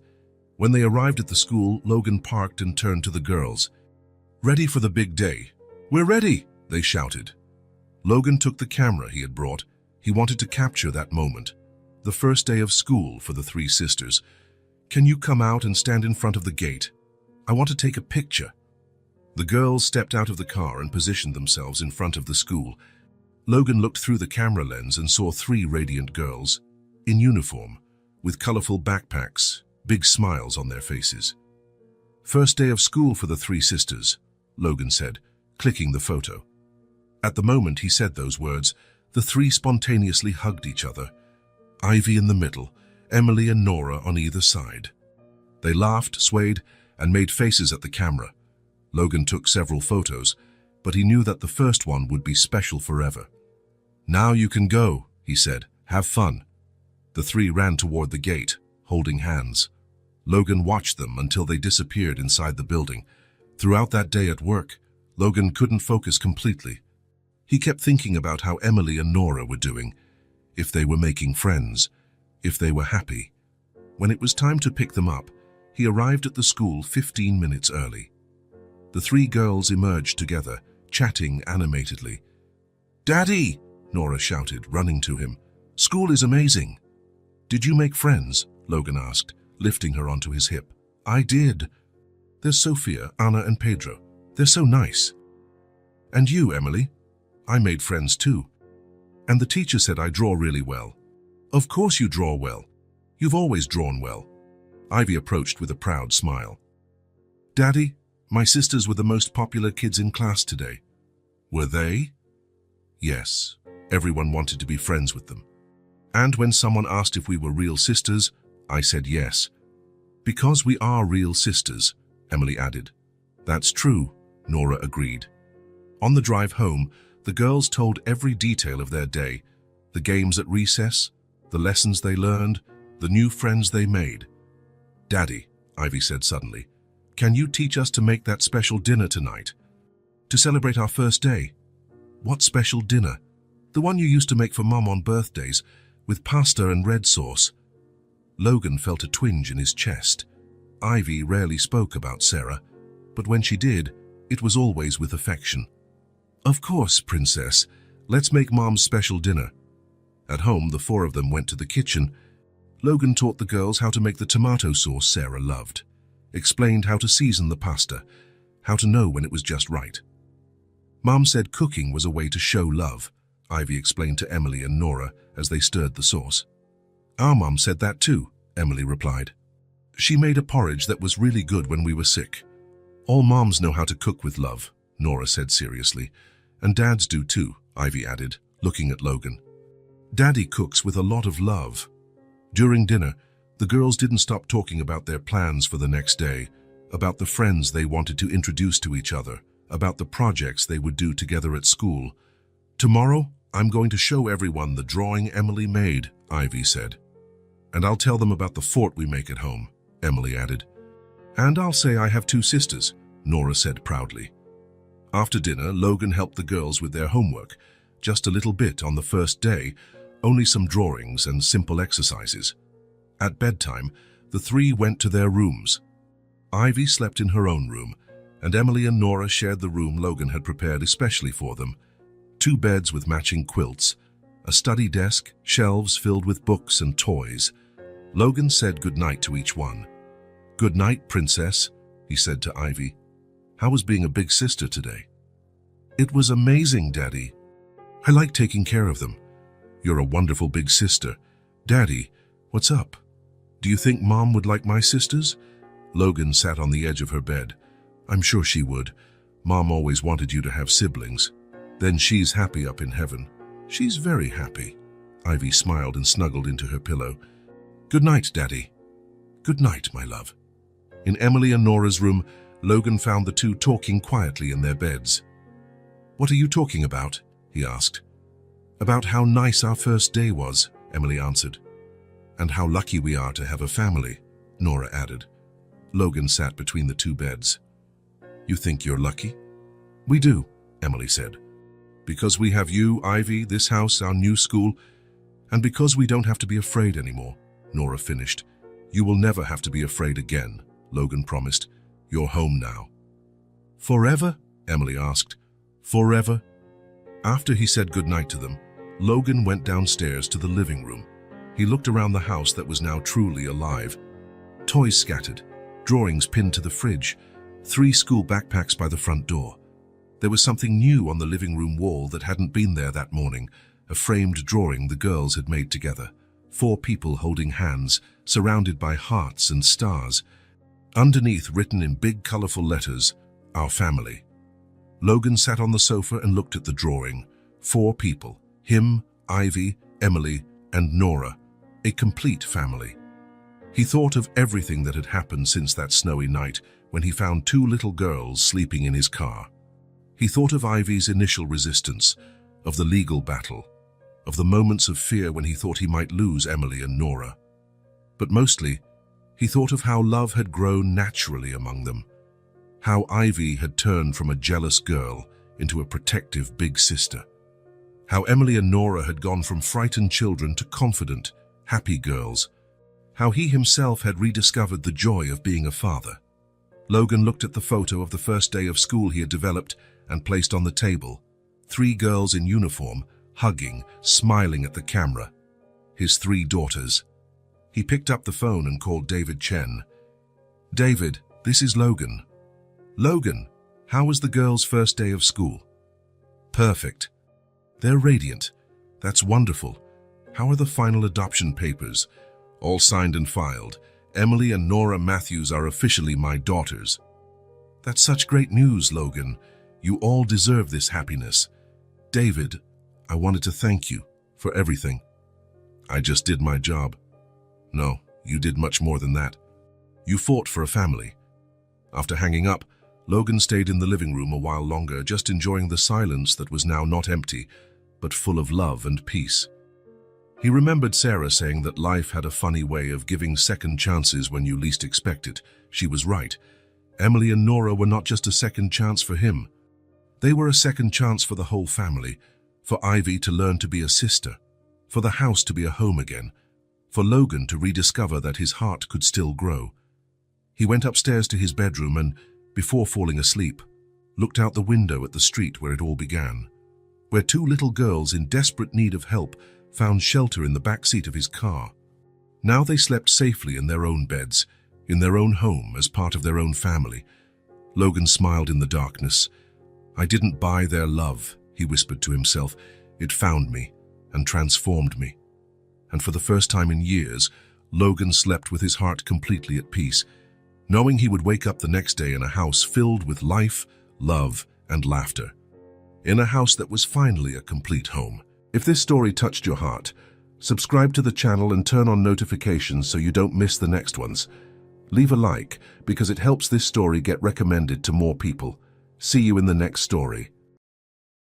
When they arrived at the school, Logan parked and turned to the girls. "Ready for the big day?" "We're ready," they shouted. Logan took the camera he had brought. He wanted to capture that moment. The first day of school for the 3 sisters. "Can you come out and stand in front of the gate? I want to take a picture." The girls stepped out of the car and positioned themselves in front of the school. Logan looked through the camera lens and saw 3 radiant girls, in uniform, with colorful backpacks, big smiles on their faces. "First day of school for the 3 sisters," Logan said, clicking the photo. At the moment he said those words, the 3 spontaneously hugged each other. Ivy in the middle, Emily and Nora on either side. They laughed, swayed, and made faces at the camera. Logan took several photos, but he knew that the first one would be special forever. "Now you can go," he said. "Have fun." The three ran toward the gate, holding hands. Logan watched them until they disappeared inside the building. Throughout that day at work, Logan couldn't focus completely. He kept thinking about how Emily and Nora were doing, if they were making friends, if they were happy. When it was time to pick them up, he arrived at the school 15 minutes early. The three girls emerged together, chatting animatedly. "Daddy!" Nora shouted, running to him. "School is amazing." "Did you make friends?" Logan asked, lifting her onto his hip. "I did. There's Sophia, Anna, and Pedro. They're so nice." "And you, Emily?" "I made friends too. And the teacher said I draw really well." "Of course you draw well. You've always drawn well." Ivy approached with a proud smile. "Daddy, my sisters were the most popular kids in class today." "Were they?" "Yes. Everyone wanted to be friends with them. And when someone asked if we were real sisters, I said yes." "Because we are real sisters," Emily added. "That's true," Nora agreed. On the drive home, the girls told every detail of their day, the games at recess, the lessons they learned, the new friends they made. "Daddy," Ivy said suddenly, "can you teach us to make that special dinner tonight? To celebrate our first day." "What special dinner?" "The one you used to make for Mom on birthdays, with pasta and red sauce." Logan felt a twinge in his chest. Ivy rarely spoke about Sarah, but when she did, it was always with affection. "Of course, Princess. Let's make Mom's special dinner." At home, the four of them went to the kitchen. Logan taught the girls how to make the tomato sauce Sarah loved, explained how to season the pasta, how to know when it was just right. Mom said cooking was a way to show love, Ivy explained to Emily and Nora as they stirred the sauce. "Our mom said that too," Emily replied. "She made a porridge that was really good when we were sick." "All moms know how to cook with love," Nora said seriously. "And dads do too," Ivy added, looking at Logan. "Daddy cooks with a lot of love." During dinner, the girls didn't stop talking about their plans for the next day, about the friends they wanted to introduce to each other, about the projects they would do together at school. "Tomorrow, I'm going to show everyone the drawing Emily made," Ivy said. "And I'll tell them about the fort we make at home," Emily added. "And I'll say I have two sisters," Nora said proudly. After dinner, Logan helped the girls with their homework, just a little bit on the first day, only some drawings and simple exercises. At bedtime, the three went to their rooms. Ivy slept in her own room, and Emily and Nora shared the room Logan had prepared especially for them. 2 beds with matching quilts, a study desk, shelves filled with books and toys. Logan said goodnight to each one. "Good night, Princess," he said to Ivy. "How was being a big sister today?" "It was amazing, Daddy. I like taking care of them. You're a wonderful big sister. Daddy, what's up? Do you think Mom would like my sisters?" Logan sat on the edge of her bed. "I'm sure she would. Mom always wanted you to have siblings. Then she's happy up in heaven." "She's very happy." Ivy smiled and snuggled into her pillow. "Good night, Daddy." "Good night, my love." In Emily and Nora's room, Logan found the two talking quietly in their beds. "What are you talking about?" he asked. "About how nice our first day was," Emily answered. "And how lucky we are to have a family," Nora added. Logan sat between the 2 beds. "You think you're lucky?" "We do," Emily said. "Because we have you, Ivy, this house, our new school, and because we don't have to be afraid anymore," Nora finished. "You will never have to be afraid again," Logan promised. "You're home now." "Forever?" Emily asked. "Forever?" After he said goodnight to them, Logan went downstairs to the living room. He looked around the house that was now truly alive. Toys scattered, drawings pinned to the fridge, 3 school backpacks by the front door. There was something new on the living room wall that hadn't been there that morning, a framed drawing the girls had made together. 4 people holding hands, surrounded by hearts and stars. Underneath, written in big, colorful letters, "Our family." Logan sat on the sofa and looked at the drawing. 4 people, him, Ivy, Emily, and Nora. A complete family. He thought of everything that had happened since that snowy night when he found two little girls sleeping in his car. He thought of Ivy's initial resistance, of the legal battle, of the moments of fear when he thought he might lose Emily and Nora. But mostly, he thought of how love had grown naturally among them, how Ivy had turned from a jealous girl into a protective big sister, how Emily and Nora had gone from frightened children to confident, happy girls, how he himself had rediscovered the joy of being a father. Logan looked at the photo of the first day of school he had developed and placed on the table. 3 girls in uniform, hugging, smiling at the camera. His 3 daughters. He picked up the phone and called David Chen. "David, this is Logan." "Logan, how was the girls' first day of school?" "Perfect. They're radiant. That's wonderful. How are the final adoption papers?" "All signed and filed. Emily and Nora Matthews are officially my daughters." "That's such great news, Logan. You all deserve this happiness." "David, I wanted to thank you for everything." "I just did my job." "No, you did much more than that. You fought for a family." After hanging up, Logan stayed in the living room a while longer, just enjoying the silence that was now not empty, but full of love and peace. He remembered Sarah saying that life had a funny way of giving second chances when you least expect it. She was right. Emily and Nora were not just a second chance for him. They were a second chance for the whole family, for Ivy to learn to be a sister, for the house to be a home again, for Logan to rediscover that his heart could still grow. He went upstairs to his bedroom and, before falling asleep, looked out the window at the street where it all began, where 2 little girls in desperate need of help found shelter in the back seat of his car. Now they slept safely in their own beds, in their own home as part of their own family. Logan smiled in the darkness. "I didn't buy their love," he whispered to himself. "It found me and transformed me." And for the first time in years, Logan slept with his heart completely at peace, knowing he would wake up the next day in a house filled with life, love, and laughter. In a house that was finally a complete home. If this story touched your heart, subscribe to the channel and turn on notifications so you don't miss the next ones. Leave a like because it helps this story get recommended to more people. See you in the next story.